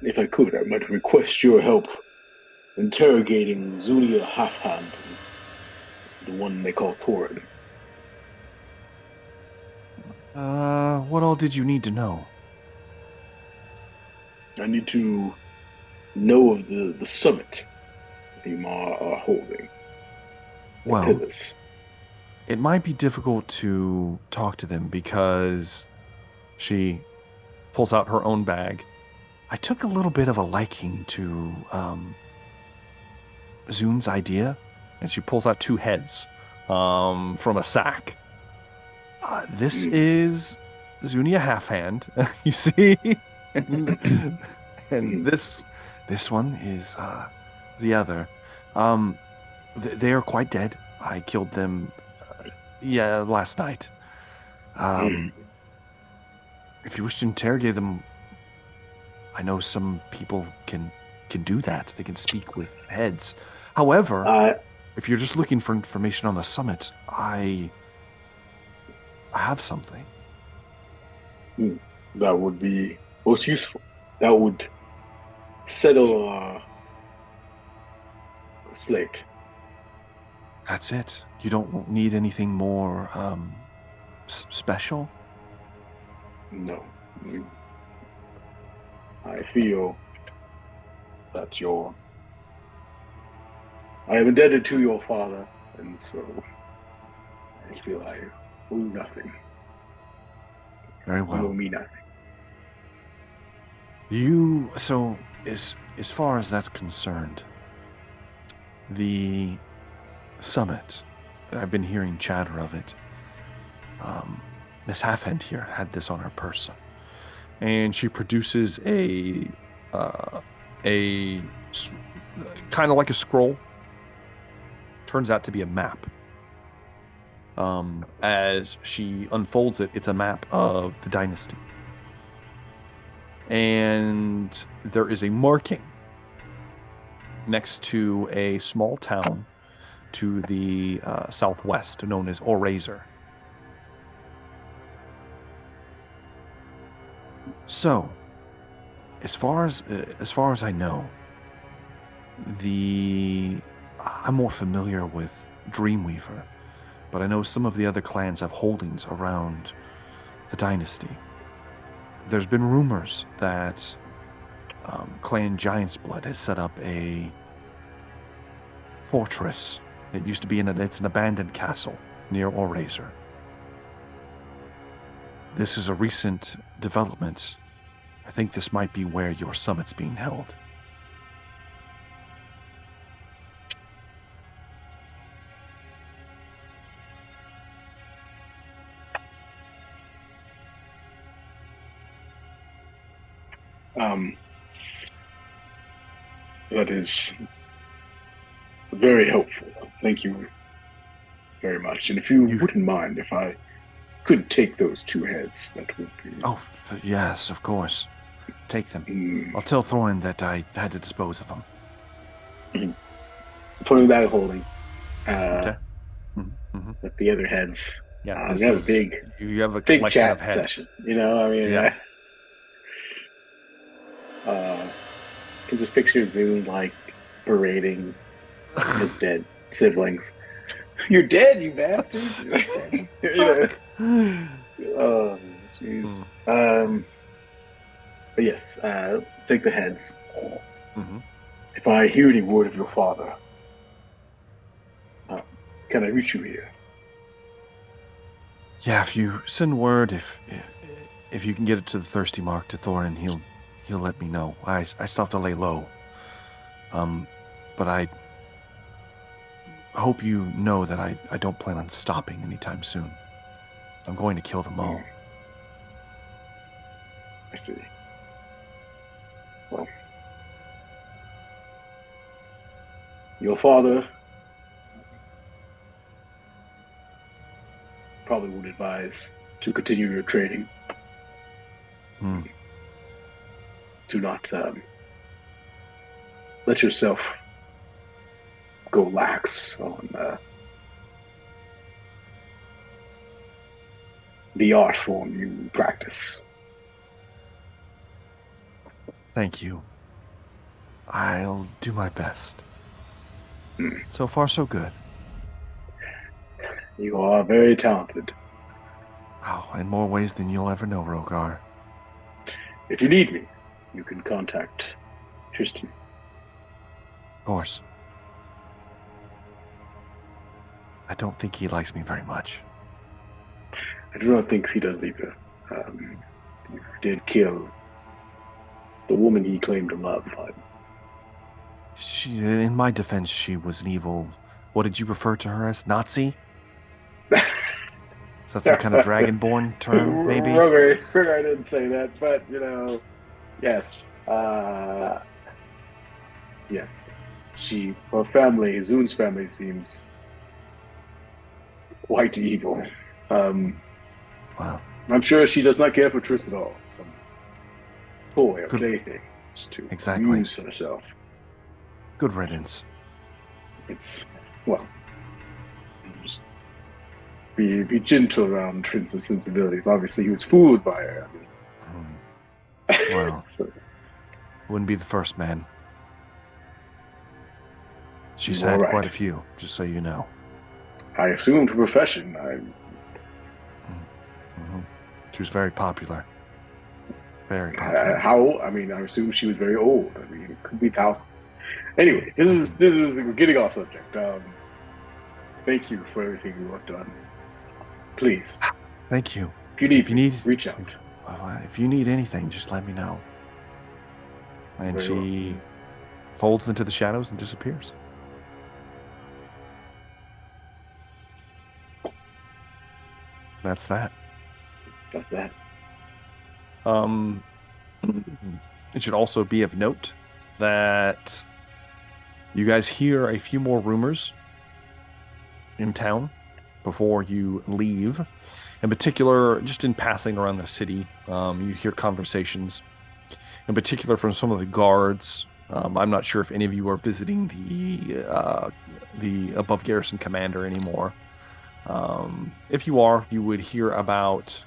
If I could, I might request your help interrogating Zunia Halfhand, the one they call Torin. What all did you need to know? I need to know of the summit the Mar are holding. Well, pillars. It might be difficult to talk to them because she pulls out her own bag. I took a little bit of a liking to Zune's idea, and she pulls out 2 heads from a sack. This is Zunia Halfhand, you see, and this one is the other. They are quite dead. I killed them, last night. If you wish to interrogate them, I know some people can do that. They can speak with heads. However, if you're just looking for information on the summit, I have something. That would be most useful. That would settle our slate. That's it. You don't need anything more special? No. I feel that I am indebted to your father, and so I feel I owe nothing. Very well. You owe me nothing. So as far as that's concerned, the summit, I've been hearing chatter of it. Miss Halfhand here had this on her person, and she produces a kind of like a scroll. Turns out to be a map. As she unfolds it, it's a map of the dynasty. and there is a marking next to a small town to the southwest known as Orazer. So, as far as I know, I'm more familiar with Dreamweaver, but I know some of the other clans have holdings around the dynasty. There's been rumors that Clan Giant's Blood has set up a fortress. It used to be it's an abandoned castle near Orazer. This is a recent development. I think this might be where your summit's being held. That is very helpful. Thank you very much. And if you wouldn't mind, if I could take those 2 heads, that would be... Oh, yes, of course. Take them. I'll tell Thorin that I had to dispose of them. Putting that holding. Okay. With the other heads. Yeah, we have you have a big chat of heads. session. You know, I mean, yeah. I can just picture Zoom like berating his dead siblings. You're dead, you bastards! You know. Oh, jeez. But yes, take the heads. If I hear any word of your father, can I reach you here? Yeah, if you send word, if you can get it to the Thirsty Mark to Thorin, he'll let me know. I still have to lay low. But I hope you know that I don't plan on stopping anytime soon. I'm going to kill them all. I see. Well, your father probably would advise to continue your training. Do not let yourself go lax on the art form you practice. Thank you. I'll do my best. So far, so good. You are very talented. Oh, in more ways than you'll ever know, Rogar. If you need me, you can contact Tristan. Of course. I don't think he likes me very much. I do not think he does either. You did kill the woman he claimed to love. In my defense, she was an evil... What did you refer to her as? Nazi? Is that some kind of Dragonborn term, maybe? Roger, I didn't say that, but, you know, yes. Yes. Her family, Zun's family, seems quite evil. Wow. I'm sure she does not care for Tristan at all. Some toy or plaything to amuse herself. Good riddance. It's, well, just be gentle around Trince's sensibilities. Obviously, he was fooled by her. Well, wouldn't be the first man. She's had quite a few, just so you know. I assumed her profession. She was very popular. Very popular. How old? I mean, I assume she was very old. I mean, it could be thousands. Anyway, this is we're getting off subject. Thank you for everything you have done. Please. Thank you. If you need, reach out. If you need anything, just let me know. And she folds into the shadows and disappears. That's that. That's that. It should also be of note that you guys hear a few more rumors in town before you leave. In particular, just in passing around the city, you hear conversations in particular from some of the guards. I'm not sure if any of you are visiting the above garrison commander anymore. If you are, you would hear about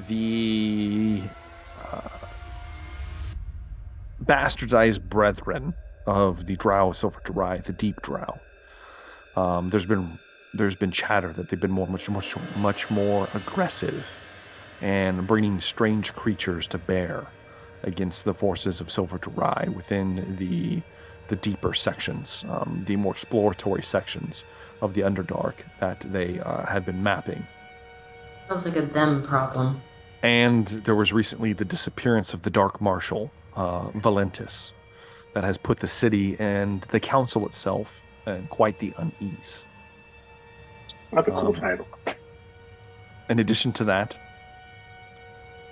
the bastardized brethren of the Drow of Silver Dry, the Deep Drow. There's been chatter that they've been much more aggressive and bringing strange creatures to bear against the forces of Silver Dry within the deeper sections, the more exploratory sections of the Underdark that they had been mapping. Sounds like a them problem. And there was recently the disappearance of the Dark Marshal, Valentis, that has put the city and the council itself in quite the unease. That's a cool title. In addition to that,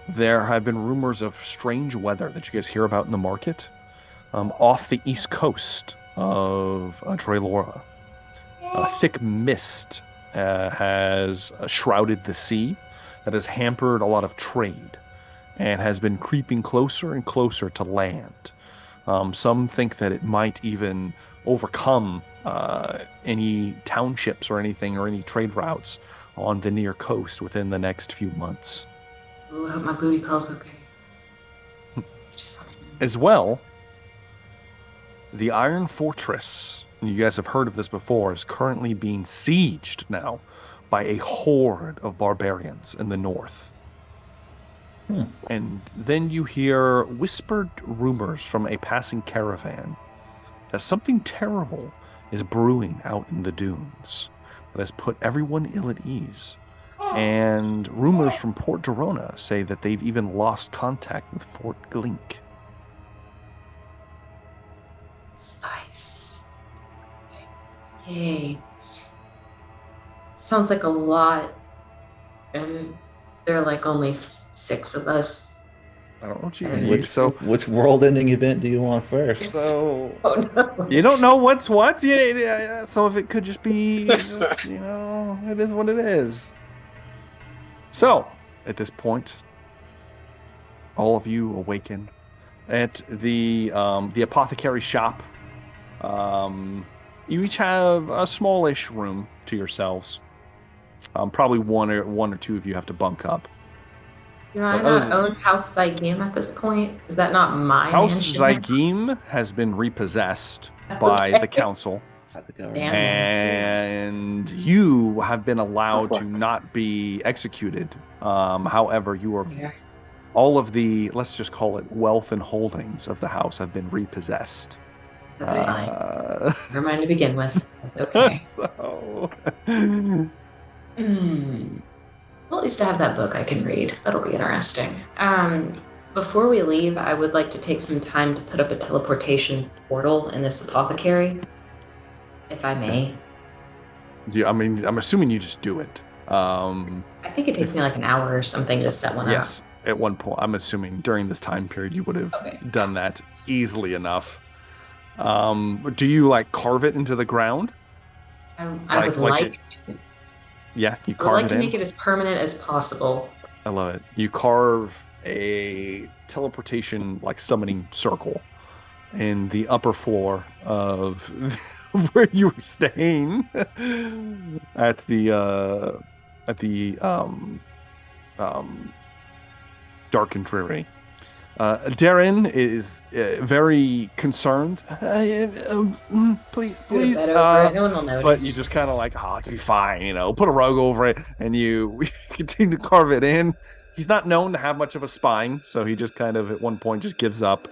there have been rumors of strange weather that you guys hear about in the market off the east coast of Draelora. A thick mist has shrouded the sea that has hampered a lot of trade and has been creeping closer and closer to land. Some think that it might even overcome any townships or anything or any trade routes on the near coast within the next few months. Ooh, I hope my booty call's okay. As well, the Iron Fortress, and you guys have heard of this before, is currently being sieged now by a horde of barbarians in the north. And then you hear whispered rumors from a passing caravan that something terrible is brewing out in the dunes that has put everyone ill at ease. And rumors from Port Dorona say that they've even lost contact with Fort Glink. Spice. Yay. Sounds like a lot. And there are like only 6 of us. I don't know what you mean. Which world-ending event do you want first? So, oh no, you don't know what's what. Yeah. So if it could just be, just it is what it is. So at this point, all of you awaken at the apothecary shop. You each have a smallish room to yourselves. Probably one or two of you have to bunk up. Do I not own House Zygim at this point? Is that not my House mansion? Zygim has been repossessed by the council. Damn. And you have been allowed to not be executed. However, you are all of the, let's just call it, wealth and holdings of the house have been repossessed. That's fine. Never mind to begin with. That's okay. So... Well, at least I have that book I can read. That'll be interesting. Before we leave, I would like to take some time to put up a teleportation portal in this apothecary, if I may. Yeah, I mean, I'm assuming you just do it. I think it takes me like an hour or something to set one up. Yes, at one point. I'm assuming during this time period you would have done that easily enough. Do you carve it into the ground? I would like to. Yeah, you carve it in. I would like to make it as permanent as possible. I love it. You carve a teleportation summoning circle in the upper floor of where you were staying at the dark and dreary. Darren is very concerned. Please. No one will notice. But you just kind of it'll be fine, put a rug over it, and you continue to carve it in. He's not known to have much of a spine, so he just kind of at one point just gives up,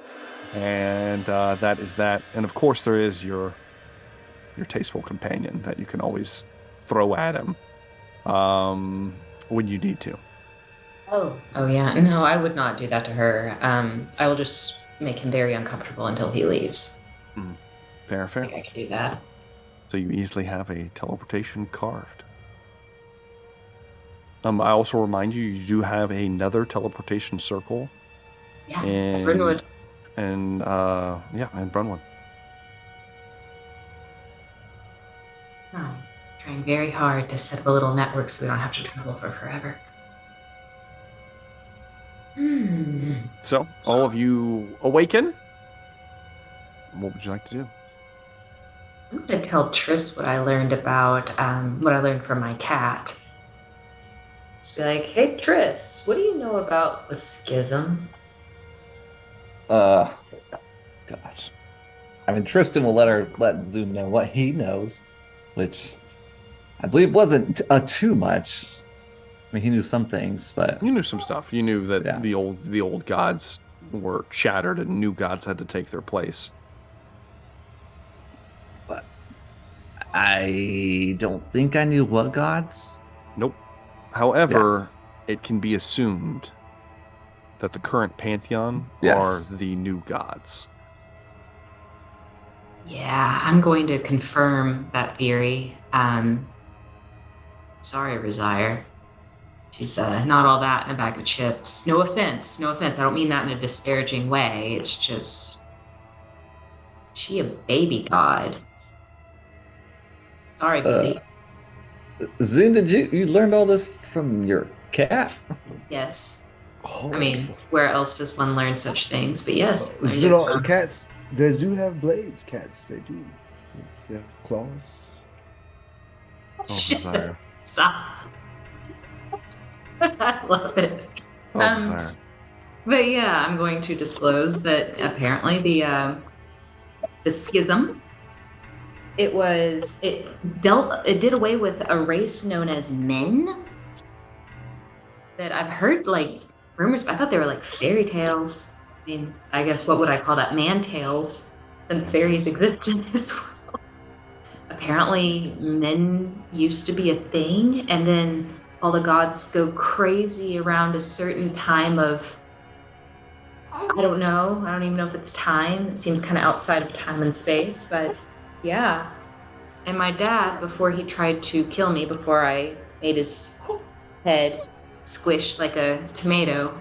and that is that. And of course, there is your tasteful companion that you can always throw at him when you need to. Oh yeah. No, I would not do that to her. I will just make him very uncomfortable until he leaves. Fair. I think I can do that. So you easily have a teleportation carved. I also remind you, you do have another teleportation circle. Yeah, at Brynwood. And and Brynwood. Oh, trying very hard to set up a little network so we don't have to travel for forever. So, all of you awaken. What would you like to do? I'm going to tell Triss what I learned about, what I learned from my cat. Just be like, hey, Triss, what do you know about the schism? Gosh. I mean, Tristan will let Zoom know what he knows, which I believe wasn't too much. I mean, he knew some things, but you knew some stuff. You knew that yeah. the old gods were shattered and new gods had to take their place. But I don't think I knew what gods. Nope. However, it can be assumed that the current pantheon are the new gods. Yeah, I'm going to confirm that theory. Sorry, Resire. She's not all that in a bag of chips. No offense. I don't mean that in a disparaging way. It's just, she a baby god. Sorry, buddy. Zoom, did you learned all this from your cat? Yes. Oh. I mean, where else does one learn such things? But yes. Cats, they do have blades. Cats, they do. They have claws. Desire. Stop. I love it. Desire. But yeah, I'm going to disclose that apparently the schism, it did away with a race known as men that I've heard like rumors, but I thought they were like fairy tales. I mean, I guess what would I call that? Man tales, since fairies existed as well. Apparently men used to be a thing, and then all the gods go crazy around a certain time of, I don't know. I don't even know if it's time. It seems kind of outside of time and space, but yeah. And my dad, before he tried to kill me, before I made his head squish like a tomato,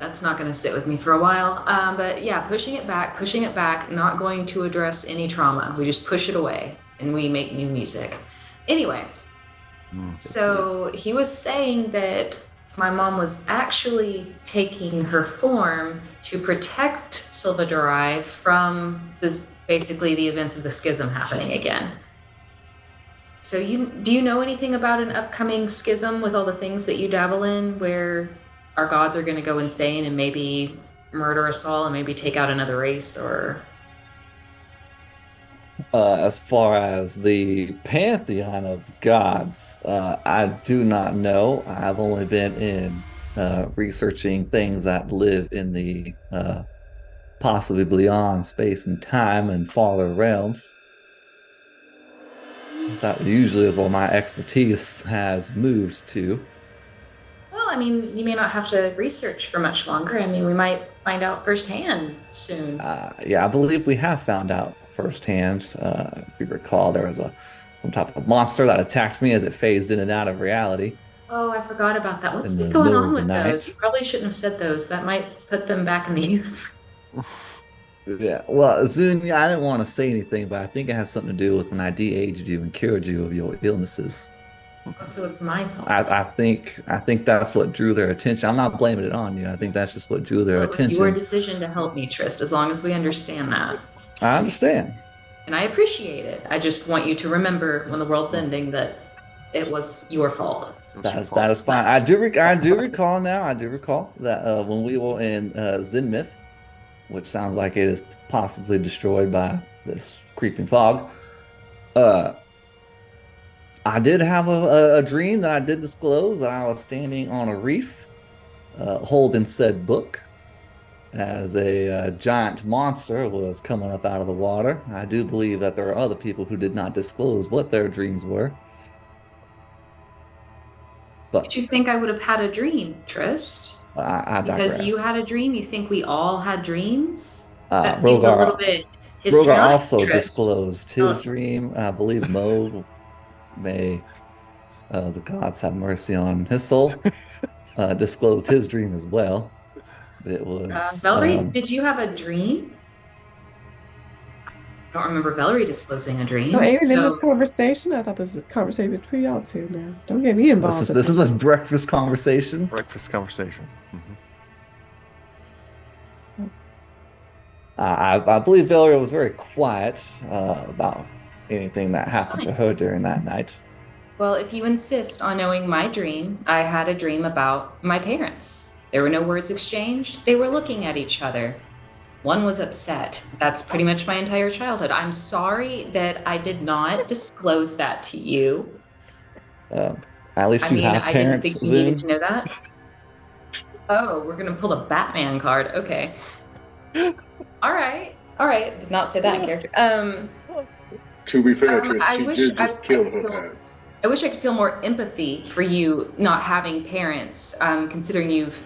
that's not going to sit with me for a while. But yeah, pushing it back, not going to address any trauma. We just push it away and we make new music. Anyway, so he was saying that my mom was actually taking her form to protect Silvadurai from basically the events of the schism happening again. So do you know anything about an upcoming schism with all the things that you dabble in, where our gods are going to go insane and maybe murder us all and maybe take out another race? Or as far as the pantheon of gods, I do not know. I've only been in researching things that live in the possibly beyond space and time and farther realms. That usually is where my expertise has moved to. Well, I mean, you may not have to research for much longer. I mean, we might find out firsthand soon. Yeah, I believe we have found out firsthand. If you recall, there was some type of monster that attacked me as it phased in and out of reality. Oh, I forgot about that. What's been going on with those? You probably shouldn't have said those. That might put them back in the Yeah, well, Zun, I didn't want to say anything, but I think it has something to do with when I de-aged you and cured you of your illnesses. Oh, so it's my fault. I think that's what drew their attention. I'm not blaming it on you. I think that's just what drew their attention. It was your decision to help me, Trist, as long as we understand that. I understand. And I appreciate it. I just want you to remember when the world's ending that it was your fault. That is fine. I do recall that when we were in Zenmith, which sounds like it is possibly destroyed by this creeping fog, I did have a dream that I did disclose that I was standing on a reef holding said book as a giant monster was coming up out of the water. I do believe that there are other people who did not disclose what their dreams were. But did you think I would have had a dream, Trist? I digress. Because you had a dream? You think we all had dreams? That seems a little bit histrionic. Rogar also Trist disclosed his dream. I believe Mo, may the gods have mercy on his soul, disclosed his dream as well. It was Velree, did you have a dream? I don't remember Velree disclosing a dream. No, even in this conversation, I thought this was a conversation between y'all two now. Don't get me involved. This is a breakfast conversation. Breakfast conversation. Mm-hmm. I believe Velree was very quiet about anything that happened to her during that night. Well, if you insist on knowing my dream, I had a dream about my parents. There were no words exchanged. They were looking at each other. One was upset. That's pretty much my entire childhood. I'm sorry that I did not disclose that to you. At least you have I didn't parents, think you Zoom. needed to know that. Oh, we're gonna pull the Batman card. Okay. All right. Did not say that in character. To be fair, Trish, she did just kill her parents. I wish I could feel more empathy for you not having parents, considering you've,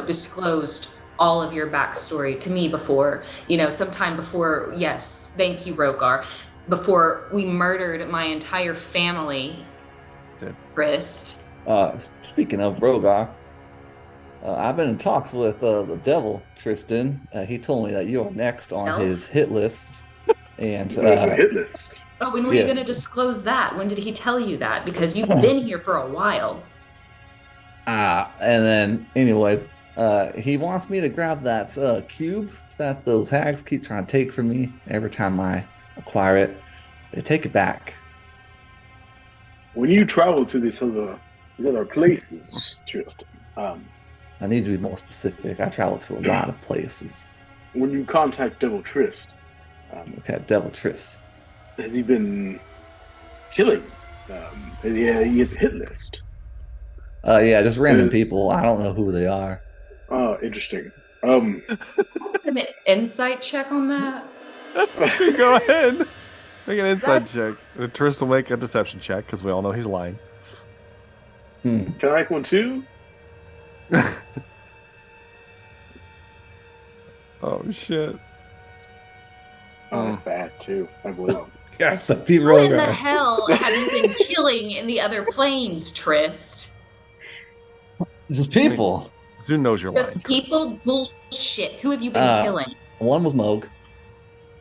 disclosed all of your backstory to me before, sometime before, yes, thank you, Rogar, before we murdered my entire family, Christ. Speaking of Rogar, I've been in talks with the devil, Tristan. He told me that you're next on his hit list. And there's a hit list. Oh, when were you going to disclose that? When did he tell you that? Because you've been here for a while. And then, anyways, he wants me to grab that cube that those hags keep trying to take from me. Every time I acquire it, they take it back. When you travel to these other places, Tristan, I need to be more specific. I travel to a lot of places. When you contact Devil Trist, okay, Devil Trist. Has he been killing? He has a hit list. Yeah, just random people. I don't know who they are. Oh, interesting. An insight check on that? Go ahead. Make an insight check. Trist will make a deception check because we all know he's lying. Can I make one too? Oh shit. Oh, that's bad too. I believe him. Yes, what in the hell have you been killing in the other planes, Trist? Just people. Zoom knows you're lying. Just people? Bullshit. Who have you been killing? One was Moog.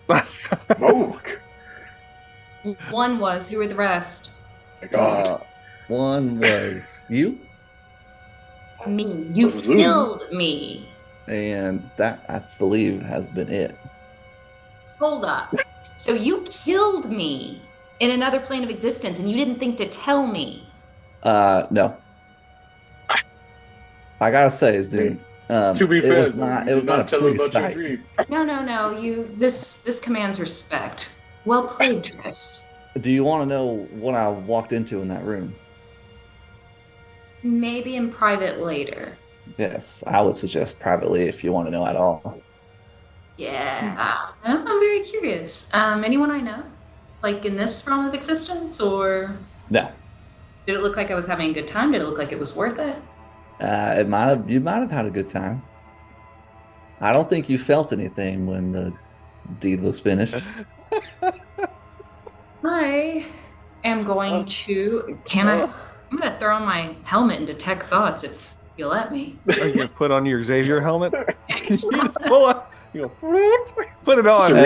Moog? One was. Who were the rest? One was you. Me. You killed me. And that, I believe, has been it. Hold up. So you killed me in another plane of existence and you didn't think to tell me? No. I gotta say, dude. To be fair, it was not a pretty sight. No. This commands respect. Well played, Trist. Do you want to know what I walked into in that room? Maybe in private later. Yes, I would suggest privately if you want to know at all. Yeah, I'm very curious. Anyone I know? Like in this realm of existence, or? No. Did it look like I was having a good time? Did it look like it was worth it? You might have had a good time. I don't think you felt anything when the deed was finished. I am going to. I'm going to throw on my helmet and detect thoughts if you let me. Are you going to put on your Xavier helmet? You put it on.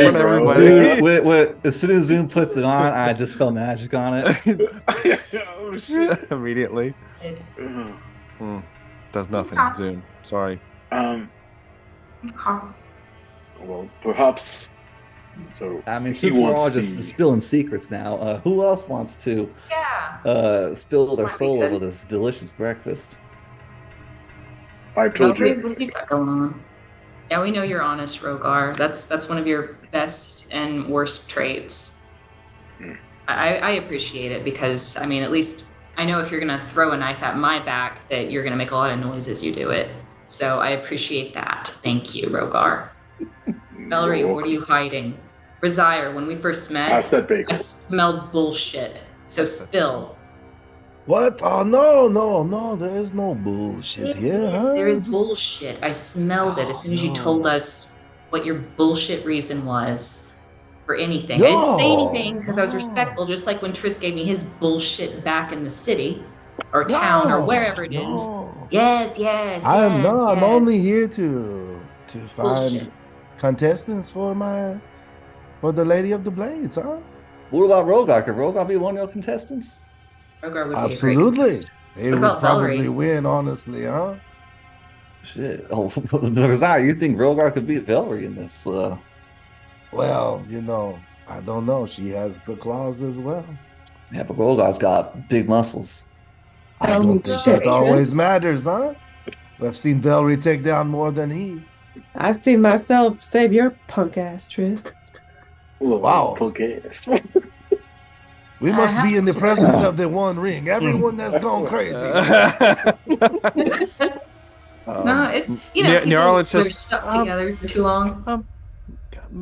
As soon as Zoom puts it on, I just spell magic on it. Oh shit! Immediately. Does nothing. Zoom. Sorry. Well, perhaps. So I mean, since we're all just spilling secrets now, who else wants to spill their soul over this delicious breakfast? I've told you. What do you got going on? Yeah, we know you're honest, Rogar. That's one of your best and worst traits. I appreciate it because, I mean, at least I know if you're going to throw a knife at my back that you're going to make a lot of noise as you do it. So I appreciate that. Thank you, Rogar. Velree, what are you hiding? Resire, when we first met, I smelled bullshit. So spill. What? Oh, no. There is no bullshit here. Huh? There is bullshit. I smelled it as soon as you told us what your bullshit reason was for anything. I didn't say anything because I was respectful, just like when Tris gave me his bullshit back in the city or town or wherever it is. Yes. I'm only here to find contestants for the Lady of the Blades, huh? What about Rogar? Could Rogar be one of your contestants? Rogar would absolutely. Be he would probably win, honestly, huh? Shit. Oh, Resire, you think Rogar could beat Velree in this Well, I don't know. She has the claws as well. Yeah, but Rogar's got big muscles. I don't think Shit, that always matters, huh? I've seen Velree take down more than he. I've seen myself save your punk ass, Trish. Whoa, Wow. punk ass. We I must have be in the to presence of the One Ring. Everyone that's gone crazy. No, it's Nyarlan people when they're says, stuck together for too long.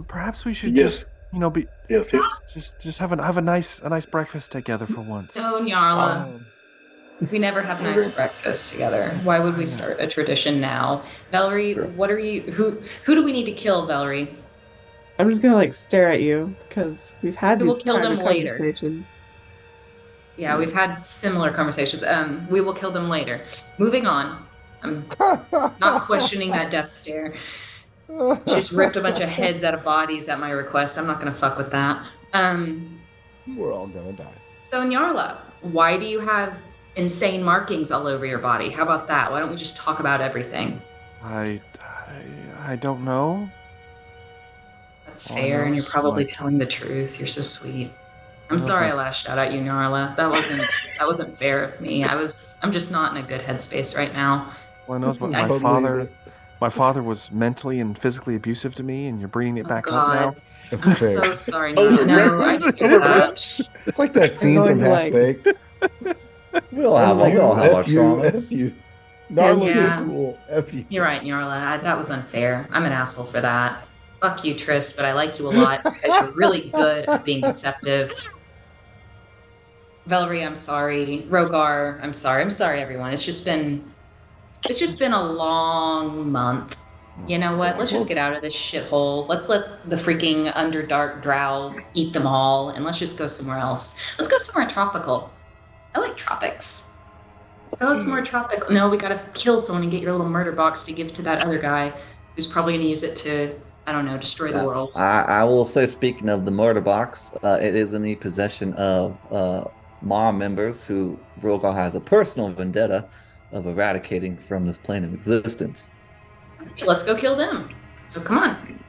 perhaps we should Yes. be Yes. just have a nice breakfast together for once. Oh, Nyarla. Oh, We never have nice breakfast together. Why would we start a tradition now? Velree, Sure. what are you who do we need to kill, Velree? I'm just gonna stare at you because we've had We will these kill kind of them later. conversations. Yeah, we've had similar conversations. We will kill them later. Moving on. I'm not questioning that death stare. She just ripped a bunch of heads out of bodies at my request. I'm not gonna fuck with that. We're all gonna die. So Nyarla, why do you have insane markings all over your body? How about that? Why don't we just talk about everything? I don't know. That's All I fair, know and you're is probably telling the truth. You're so sweet. I'm sorry I lashed out at you, Nyarla. That wasn't fair of me. I'm just not in a good headspace right now. All I know is This is my totally father was mentally and physically abusive to me, and you're bringing it Oh back up now. God. That's I'm fair. so sorry, Nyarla. No, I just get that. It's like that I'm scene going from to, Half Baked. We all have our traumas. F you. Narla, Yeah. you're cool. F you. You're right, Nyarla. That was unfair. I'm an asshole for that. Fuck you, Tris, but I like you a lot because you're really good at being deceptive. Velree, I'm sorry. Rogar, I'm sorry. I'm sorry, everyone. It's just been a long month. You know what? Let's just get out of this shithole. Let's let the freaking Underdark Drow eat them all, and let's just go somewhere else. Let's go somewhere tropical. I like tropics. Let's go somewhere tropical. No, we gotta kill someone and get your little murder box to give to that other guy who's probably gonna use it to, I don't know, destroy the world. I will say, speaking of the murder box, it is in the possession of mom members who Rogar has a personal vendetta of eradicating from this plane of existence. Let's go kill them. So come on.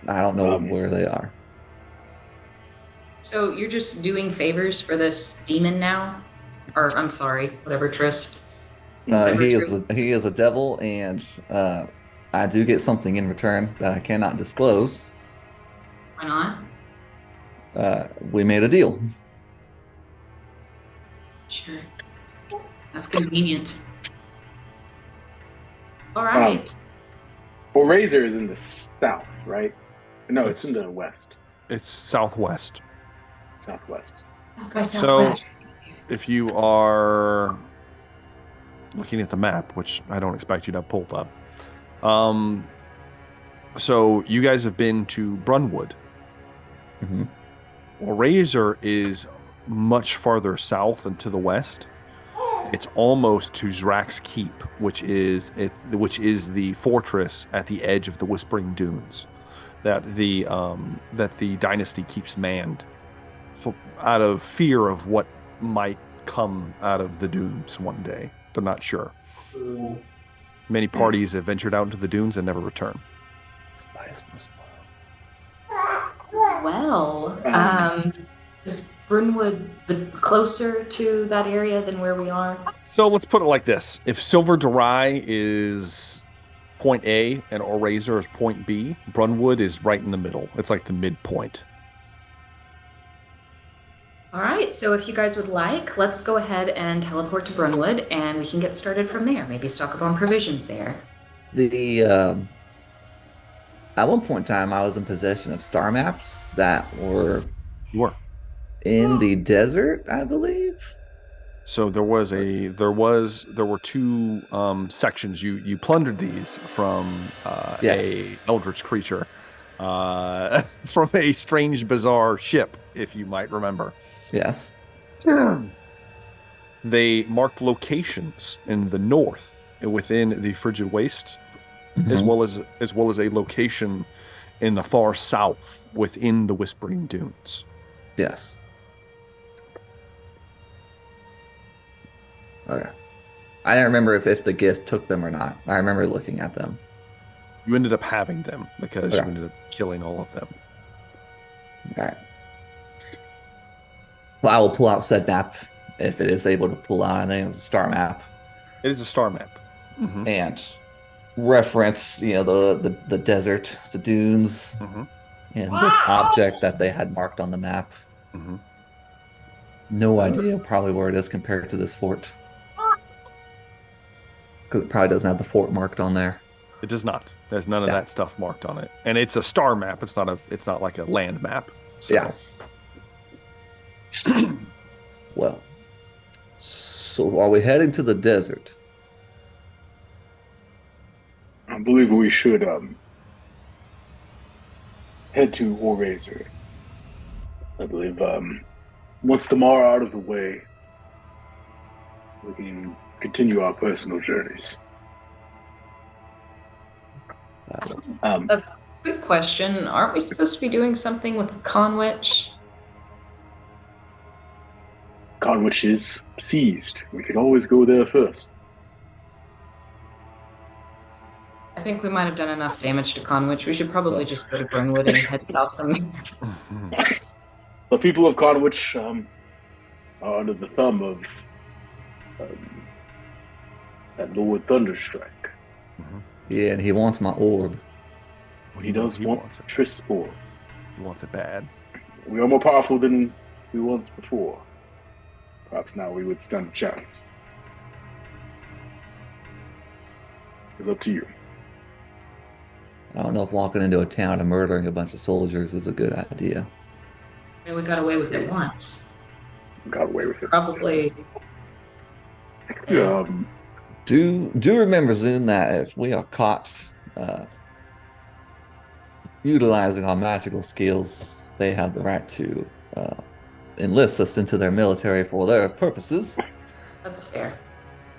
I don't know where they are. So you're just doing favors for this demon now? Or I'm sorry, whatever Trist. He is a devil, and I do get something in return that I cannot disclose. Why not? We made a deal. Sure. That's convenient. All right. Well, Razor is in the south, right? No, it's in the west. It's southwest. Southwest. By southwest. If you are looking at the map, which I don't expect you to have pulled up, so you guys have been to Brunwood. Mm-hmm. Well, Razor is much farther south and to the west. It's almost to Zrax's Keep, which is the fortress at the edge of the Whispering Dunes, that the dynasty keeps manned, out of fear of what might come out of the dunes one day. They're not sure. Many parties have ventured out into the dunes and never return. Well, is Brunwood closer to that area than where we are? So let's put it like this. If Silver Durai is point A and Razor is point B, Brunwood is right in the middle. It's like the midpoint. All right, so if you guys would like, let's go ahead and teleport to Brunwood, and we can get started from there. Maybe stock up on provisions there. At one point in time, I was in possession of star maps that were in the desert, I believe. So there were two sections. You plundered these from a eldritch creature, from a strange, bizarre ship, if you might remember. Yes. They marked locations in the north within the Frigid Wastes, as well as a location in the far south within the Whispering Dunes. Yes. Okay. I don't remember if the gift took them or not. I remember looking at them. You ended up having them because you Okay. ended up killing all of them. Okay. Well, I will pull out said map if it is able to pull out. I think it's a star map. It is a star map. Mm-hmm. And reference, the desert, the dunes, Mm-hmm. and this object that they had marked on the map. Mm-hmm. No idea probably where it is compared to this fort. Because it probably doesn't have the fort marked on there. It does not. There's none of Yeah. that stuff marked on it, and it's a star map. It's not like a land map. So. Yeah. Well, so are we heading to the desert? I believe we should head to Orazer. I believe once tomorrow out of the way, we can continue our personal journeys. A quick question. Aren't we supposed to be doing something with Conwitch? Conwitch is seized. We could always go there first. I think we might have done enough damage to Conwitch. We should probably just go to Brunwood and head south from there. The people of Conwitch are under the thumb of that Lord Thunderstrike. Yeah, and he wants my orb. He does want Triss orb. He wants it bad. We are more powerful than we once before. Perhaps now we would stand a chance. It's up to you. I don't know if walking into a town and murdering a bunch of soldiers is a good idea. I mean, we got away with it once. We got away with it. Probably. Do remember, Zune, that if we are caught utilizing our magical skills, they have the right to enlist us into their military for their purposes. That's fair.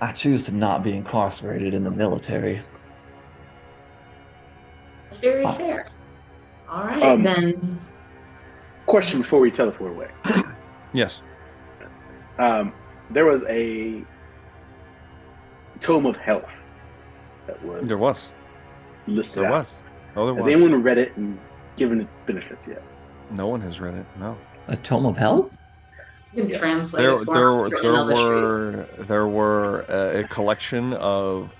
I choose to not be incarcerated in the military. That's very fair. All right, then. Question before we teleport away. Yes. There was a Tome of Health that was. There was. Listed. There out. was. Oh, there Has was. anyone read it and given it benefits yet? No one has read it. No. A tome of health? You can Yes. translate it for us. It's written in Elvish. There were a collection of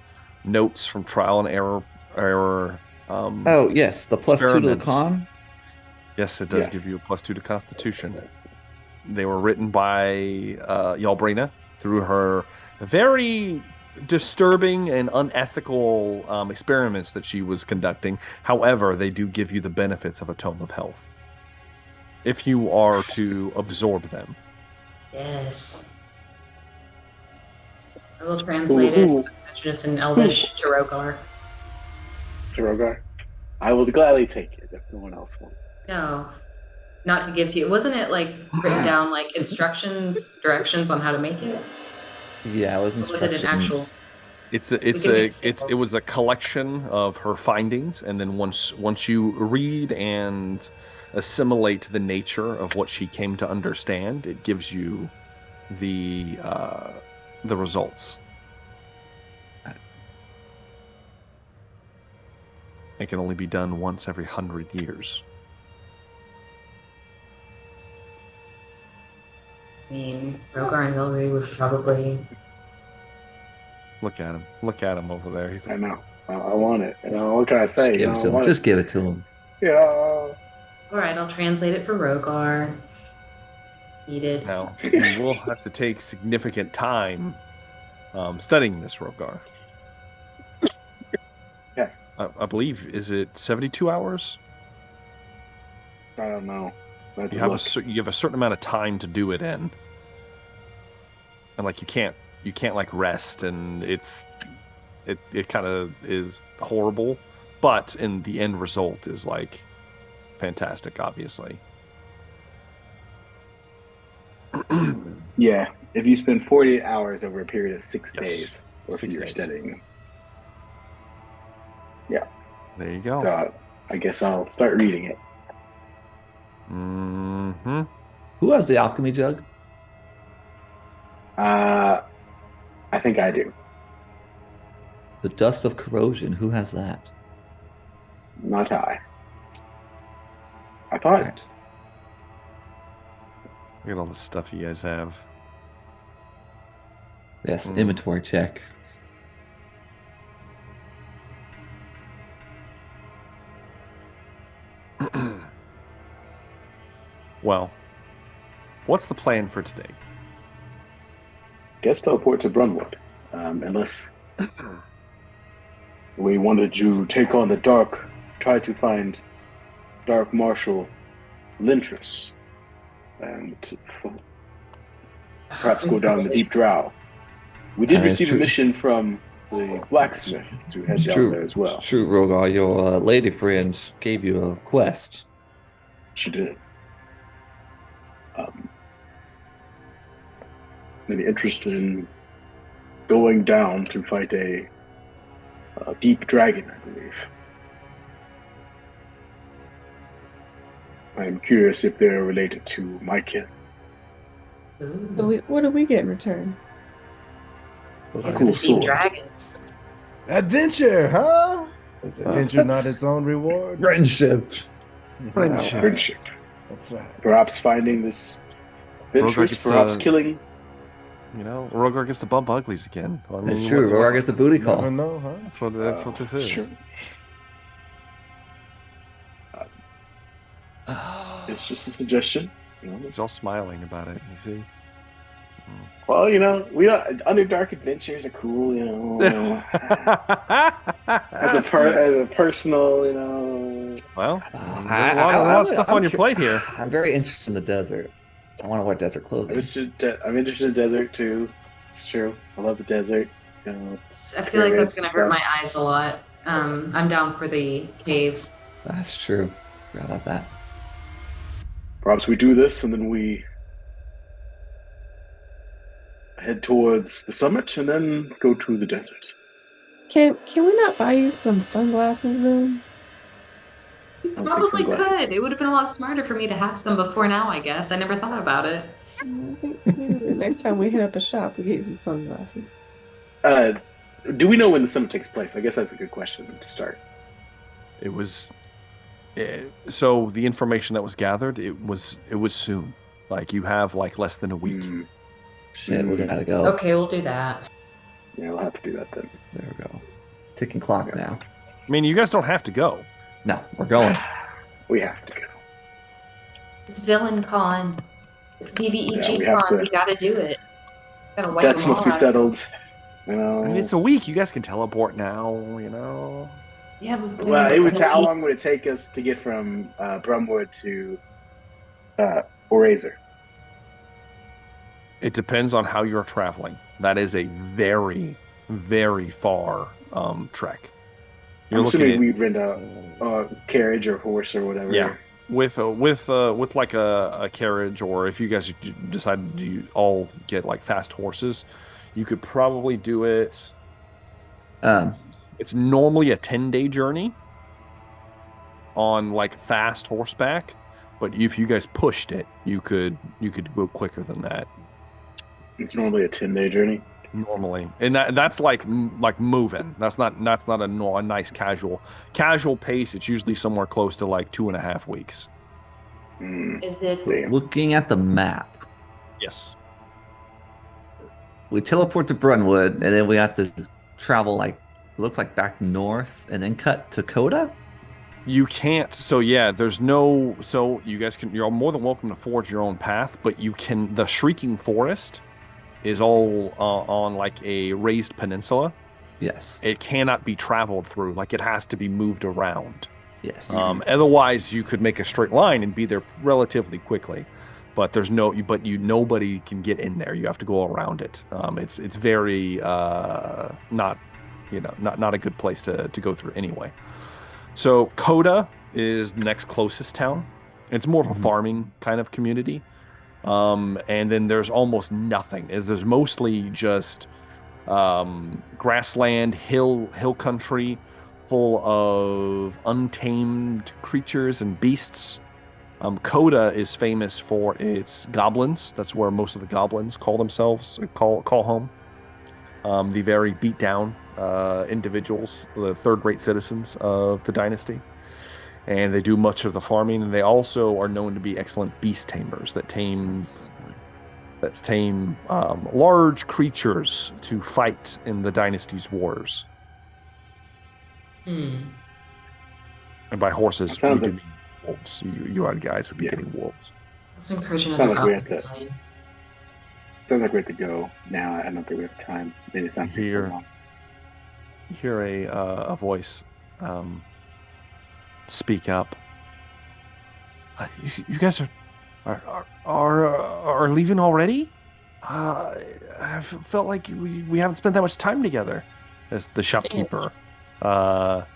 notes from trial and error. Oh yes, the +2 to the experiments. con. Yes, it does give you a +2 to Constitution. They were written by Yalbrina through her very disturbing and unethical experiments that she was conducting. However, they do give you the benefits of a Tome of Health if you are to absorb them. Yes. I will translate it. So I mentioned it's in Elvish to Rogar. To Rogar? I will gladly take it if no one else wants. No, not to give to you. Wasn't it like written down like directions on how to make it? Yeah, it was Or was instructions. it an actual? It was a collection of her findings, and then once you read and assimilate the nature of what she came to understand, it gives you the results. It can only be done once every 100 years. I mean, Rogar and Velree would probably. Look at him. Look at him over there. He's I know. I want it. What can I say? Just give it to him. Yeah. All right, I'll translate it for Rogar. Needed. Now, you will have to take significant time studying this, Rogar. Yeah. I believe, is it 72 hours? I don't know. You have a certain amount of time to do it in, and like you can't like rest, and it kind of is horrible, but in the end result is like fantastic, obviously. Yeah, if you spend 48 hours over a period of 6 days, or 6 if you're days. studying. Yeah. There you go. So I guess I'll start reading it. Mm-hmm. Who has the alchemy jug? I think I do. The dust of corrosion. Who has that? Not I. I thought. Right. Look at all the stuff you guys have. Yes, inventory check. Well, what's the plan for today? Guess teleport to Brunwood. Unless we wanted to take on the Dark, try to find Dark Marshal Lintris, and perhaps go down the Deep Drow. We did receive a mission from the blacksmith to head down there as well. It's true, Rogar. Your lady friend gave you a quest. She did. Maybe interested in going down to fight a deep dragon, I believe. I am curious if they're related to my kin. What do we get in return? Cool sword. Dragons. Adventure, huh? Is adventure not its own reward? Friendship. Friendship. That's right. Perhaps finding this adventurous, perhaps killing. You know, Rogar gets to bump uglies again. I mean, It's true. Rogar gets a booty call. Never know, huh? That's what this is. True. It's just a suggestion. You know? He's all smiling about it. You see. Well, you know, Underdark adventures are cool. You know, as a personal, you know. Well, there's a lot of stuff on your plate here. I'm very interested in the desert. I want to wear desert clothing. I'm interested in the desert too. It's true. I love the desert. You know, I feel like that's going to hurt my eyes a lot. I'm down for the caves. That's true. Forgot about that. Perhaps we do this and then we head towards the summit and then go to the desert. Can we not buy you some sunglasses then? Probably could. It would have been a lot smarter for me to have some before now, I guess. I never thought about it. I think maybe the next time we hit up a shop, we get you some sunglasses. Do we know when the summit takes place? I guess that's a good question to start. It was so the information that was gathered, it was soon. Like you have like less than a week. Shit, we gotta go. Okay, we'll do that. Yeah, we'll have to do that then. There we go. Ticking clock now. I mean, you guys don't have to go. No, we're going. We have to go. It's Villain Con. It's BBEG Yeah, Con. We gotta do it. Gotta wipe Debts them must be all out. settled. You know. I mean, it's a week. You guys can teleport now. You know. Yeah, but Well, how long would it take us to get from Brumwood to Orazer? It depends on how you're traveling. That is a very, very far trek. I'm assuming we'd rent a carriage or horse or whatever. Yeah, with like a carriage, or if you guys decide to all get like fast horses, you could probably do it. It's normally a 10-day journey on like fast horseback, but if you guys pushed it, you could go quicker than that. It's normally a 10-day journey. Normally, and that's like moving. That's not a nice casual pace. It's usually somewhere close to like 2.5 weeks. Is it? Looking at the map, Yes. we teleport to Brunwood, and then we have to travel like it looks like back north, and then cut to Coda. You can't. So yeah, there's no. So you guys can. You're more than welcome to forge your own path, but you can. The Shrieking Forest is all on like a raised peninsula. Yes. It cannot be traveled through. Like it has to be moved around. Yes. Otherwise, you could make a straight line and be there relatively quickly. But there's nobody can get in there. You have to go around it. It's very not a good place to go through anyway. So Coda is the next closest town. It's more of a farming kind of community. And then there's almost nothing. There's mostly just grassland, hill country, full of untamed creatures and beasts. Coda is famous for its goblins. That's where most of the goblins call home. The very beat down individuals, the third-rate citizens of the dynasty. and they do much of the farming. And they also are known to be excellent beast tamers that tame large creatures to fight in the dynasty's wars. Hmm. And by horses, we Sounds do like- mean wolves. You odd guys would be Yeah. getting wolves. Let's encourage Sounds another like we falcon have to- battalion. Sounds like we have to go now. I don't think we have time. Maybe it sounds like so Here. long. You hear a voice speak up. You guys are leaving already? I felt like we haven't spent that much time together. As the shopkeeper, Dinloth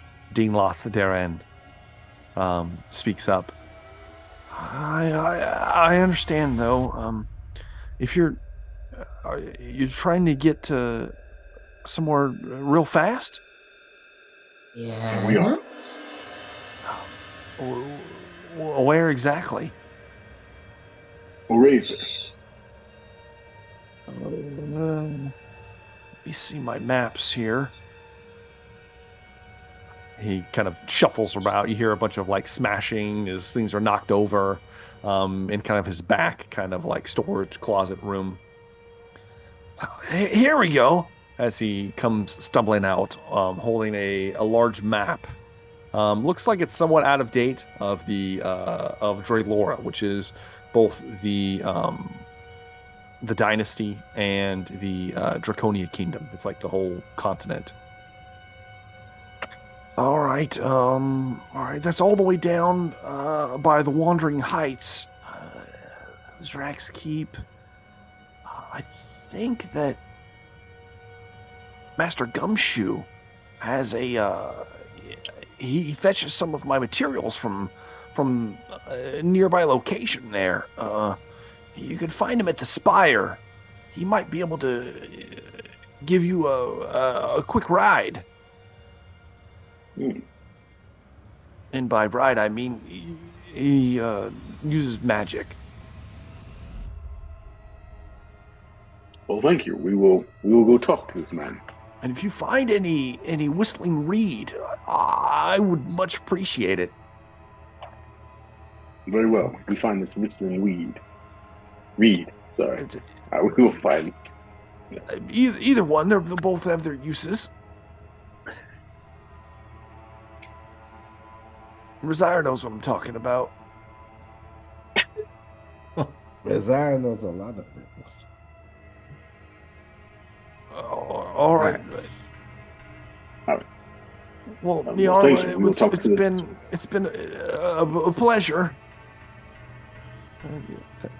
Darren, speaks up. I understand though. If you're trying to get to somewhere real fast. Yeah, we are. Where exactly? Razor. Let me see my maps here. He kind of shuffles about. You hear a bunch of like smashing as things are knocked over in kind of his back kind of like storage closet room. Here we go. As he comes stumbling out, holding a large map. Looks like it's somewhat out of date of the of Draelora, which is both the dynasty and the Draconia kingdom. It's like the whole continent. All right, that's all the way down by the Wandering Heights. Zrax Keep. I think that Master Gumshoe has a he fetches some of my materials from a nearby location there. You can find him at the Spire. He might be able to give you a quick ride. And by ride, I mean he uses magic. Well, thank you. We will go talk to this man. And if you find any whistling reed, I would much appreciate it. Very well. We find this whistling reed. Sorry. We will find. Either one. They'll both have their uses. Razire knows what I'm talking about. Razire knows a lot of things. All right. All right. Well, Well, Niarla, it's been a pleasure.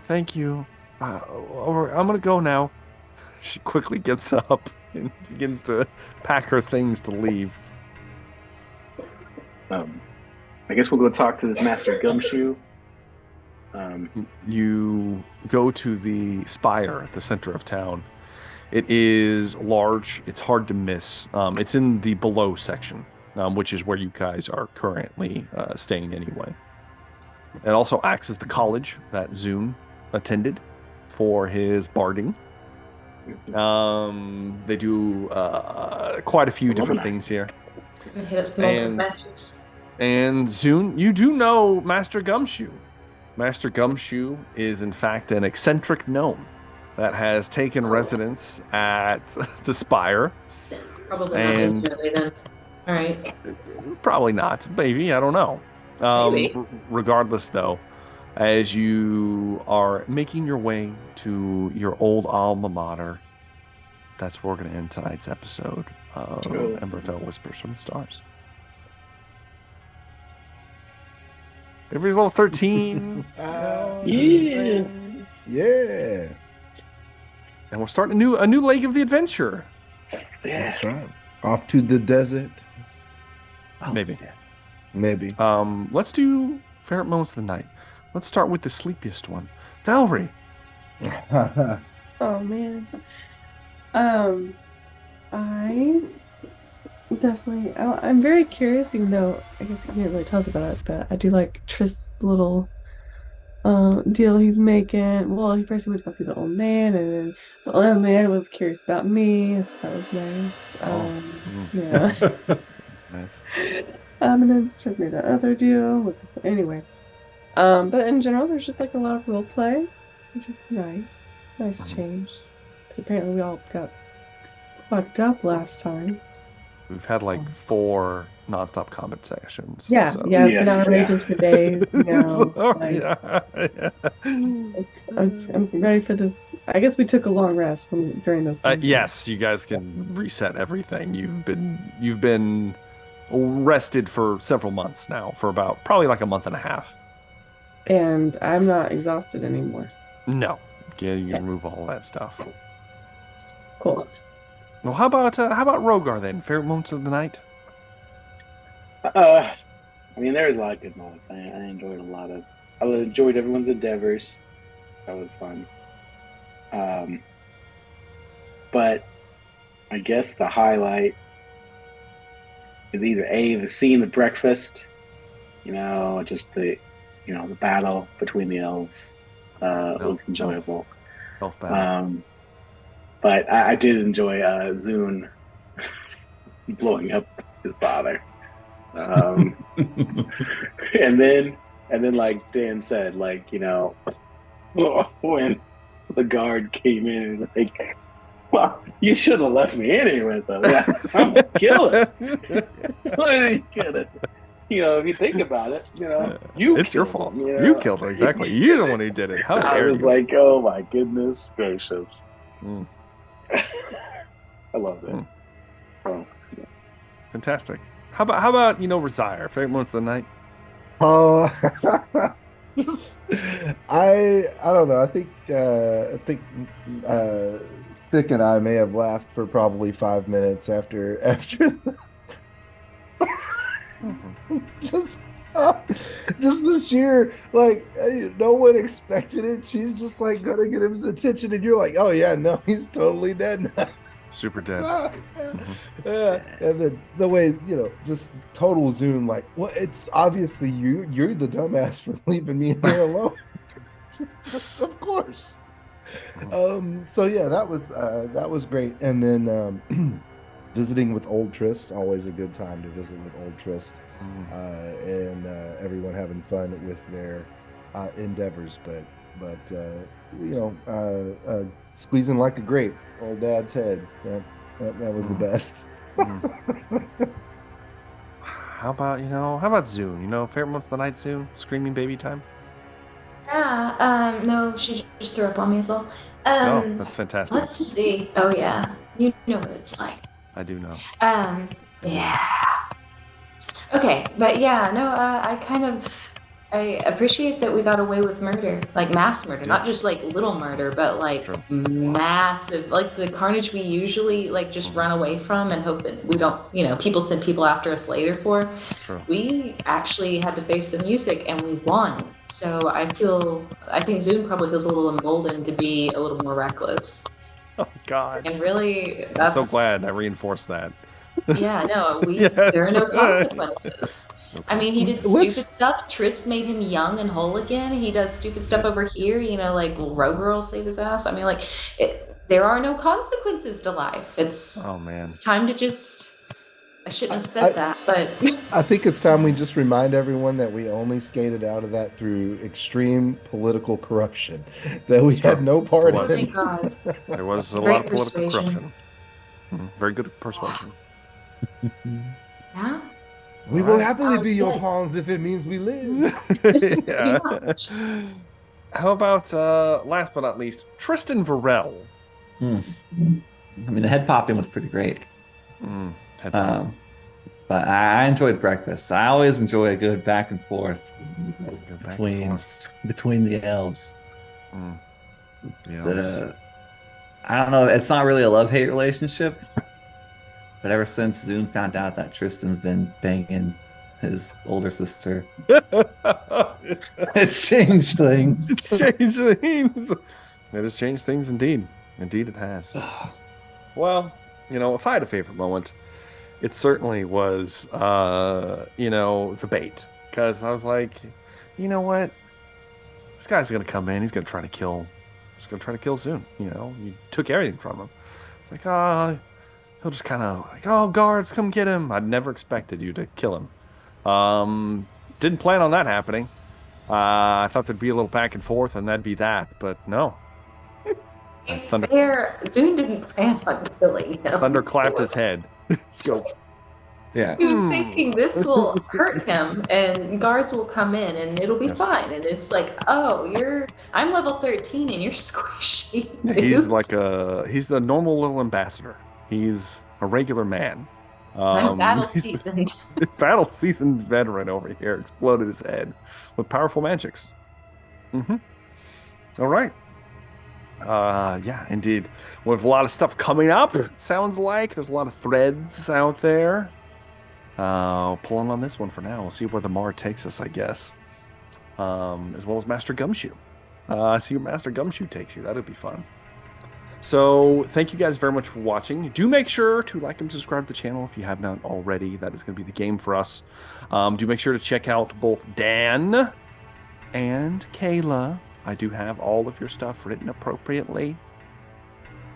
Thank you. I'm gonna go now. She quickly gets up and begins to pack her things to leave. I guess we'll go talk to this Master Gumshoe. You go to the spire at the center of town. It is large. It's hard to miss. It's in the below section, which is where you guys are currently staying anyway. It also acts as the college that Zune attended for his barding. They do quite a few different things here. Hit up some old professors. And Zune, you do know Master Gumshoe. Master Gumshoe is in fact an eccentric gnome that has taken residence at the Spire. Probably not intimately then. All right. Probably not. Maybe. I don't know. Maybe. Regardless, though, as you are making your way to your old alma mater, that's where we're going to end tonight's episode of Emberfell Whispers from the Stars. Everybody's level 13. Yeah. And we're starting a new leg of the adventure. That's right. Off to the desert. Maybe. Maybe. Let's do favorite moments of the night. Let's start with the sleepiest one. Velree. Oh man. I definitely. I'm very curious, even though I guess you can't really tell us about it. But I do like Trist's little deal he's making. Well, he first went to go see the old man, and then the old man was curious about me, so that was nice. Yeah. Nice. And then showed me the other deal with anyway. But in general, there's just like a lot of role play, which is nice. Nice change. 'Cause apparently we all got fucked up last time. We've had like 4 nonstop combat sessions. Yeah, so. yeah, it's been on raging for days, I'm ready for this. I guess we took a long rest during this. Yes, you guys can reset everything. You've been rested for several months now, for about probably like a month and a half. And I'm not exhausted anymore. No, yeah, you can remove all that stuff. Cool. Well, how about Rogar then? Favorite moments of the night? I mean, there was a lot of good moments. I enjoyed I enjoyed everyone's endeavors. That was fun. But I guess the highlight is either the scene of breakfast, just the battle between the elves was enjoyable. Elf battle. But I did enjoy Zune blowing up his father. And then like Dan said, like, when the guard came in, like, well, you should have left me in here with them. Yeah, I'm gonna kill it. Why did he kill it? If you think about it, it's your fault. You killed him, exactly. You're the one who did it. How dare you? I was like, oh my goodness gracious. Mm. I love it. So yeah. Fantastic. How about Resire? Favorite moments of the night? I don't know. I think Thick and I may have laughed for probably 5 minutes after just the sheer, like, no one expected it. She's just like gonna get his attention, and you're like, oh yeah, no, he's totally dead now. Super dead. Yeah, and then the way, just total Zoom, like, well, it's obviously you're the dumbass for leaving me here alone. just of course. So yeah, that was great. And then visiting with old Trist, always a good time to visit with old Trist, and everyone having fun with their endeavors. But squeezing like a grape, old Dad's head. That was the best. How about Zune? Favorite moments of the night, Zune? Screaming baby time? Yeah, no, she just threw up on me as well. That's fantastic. Let's see. Oh yeah, you know what it's like. I do know. Yeah. Okay, but yeah, no, I appreciate that we got away with murder, like mass murder, not just like little murder, but like massive, like the carnage we usually like just run away from and hope that we don't, people send people after us later for. True. We actually had to face the music and we won. So I think Zoom probably feels a little emboldened to be a little more reckless. Oh God. And really, I'm so glad I reinforced that. Yeah, no, there are no consequences. I mean, he did stupid stuff. Trist made him young and whole again. He does stupid stuff over here, like Rogar will save his ass. I mean, like, there are no consequences to life. It's time to just. I shouldn't have said that, but I think it's time we just remind everyone that we only skated out of that through extreme political corruption, that we had no part in. Thank God. There was a lot of political corruption. Very good persuasion. Yeah. We will happily be your pawns if it means we live. Yeah. How about last but not least, Tristan Varel? I mean, the head popping was pretty great. But I enjoyed breakfast. I always enjoy a good back and forth between the elves. I don't know. It's not really a love-hate relationship, but ever since Zune found out that Tristan's been banging his older sister, it's changed things. It's changed things. It has changed things indeed. Indeed, it has. Well, if I had a favorite moment, it certainly was, the bait. Because I was like, you know what? This guy's going to come in. He's going to try to kill Zune. You took everything from him. It's like, he'll just kind of like, oh, guards, come get him. I'd never expected you to kill him. Didn't plan on that happening. I thought there'd be a little back and forth, and that'd be that, but no. Zune didn't plan on killing him. Thunder clapped his head. Let's go. Yeah. He was thinking this will hurt him, and guards will come in, and it'll be fine. And it's like, oh, I'm level 13, and you're squishy. He's a normal little ambassador. He's a regular man. I'm battle-seasoned. Battle-seasoned veteran over here. Exploded his head with powerful magics. All right. Yeah, indeed. We have a lot of stuff coming up, it sounds like. There's a lot of threads out there. Pulling on this one for now. We'll see where the Mar takes us, I guess. As well as Master Gumshoe. See where Master Gumshoe takes you. That'll be fun. So, thank you guys very much for watching. Do make sure to like and subscribe to the channel if you have not already. That is going to be the game for us. Do make sure to check out both Dan and Kayla. I do have all of your stuff written appropriately.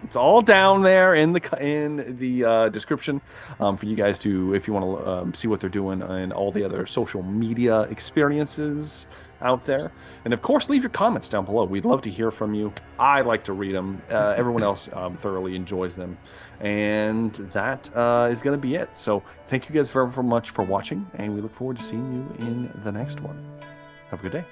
It's all down there in the description for you guys to, if you want to see what they're doing and all the other social media experiences out there. And of course, leave your comments down below. We'd love to hear from you. I like to read them. Everyone else thoroughly enjoys them. And that is going to be it. So thank you guys very much for watching, and we look forward to seeing you in the next one. Have a good day.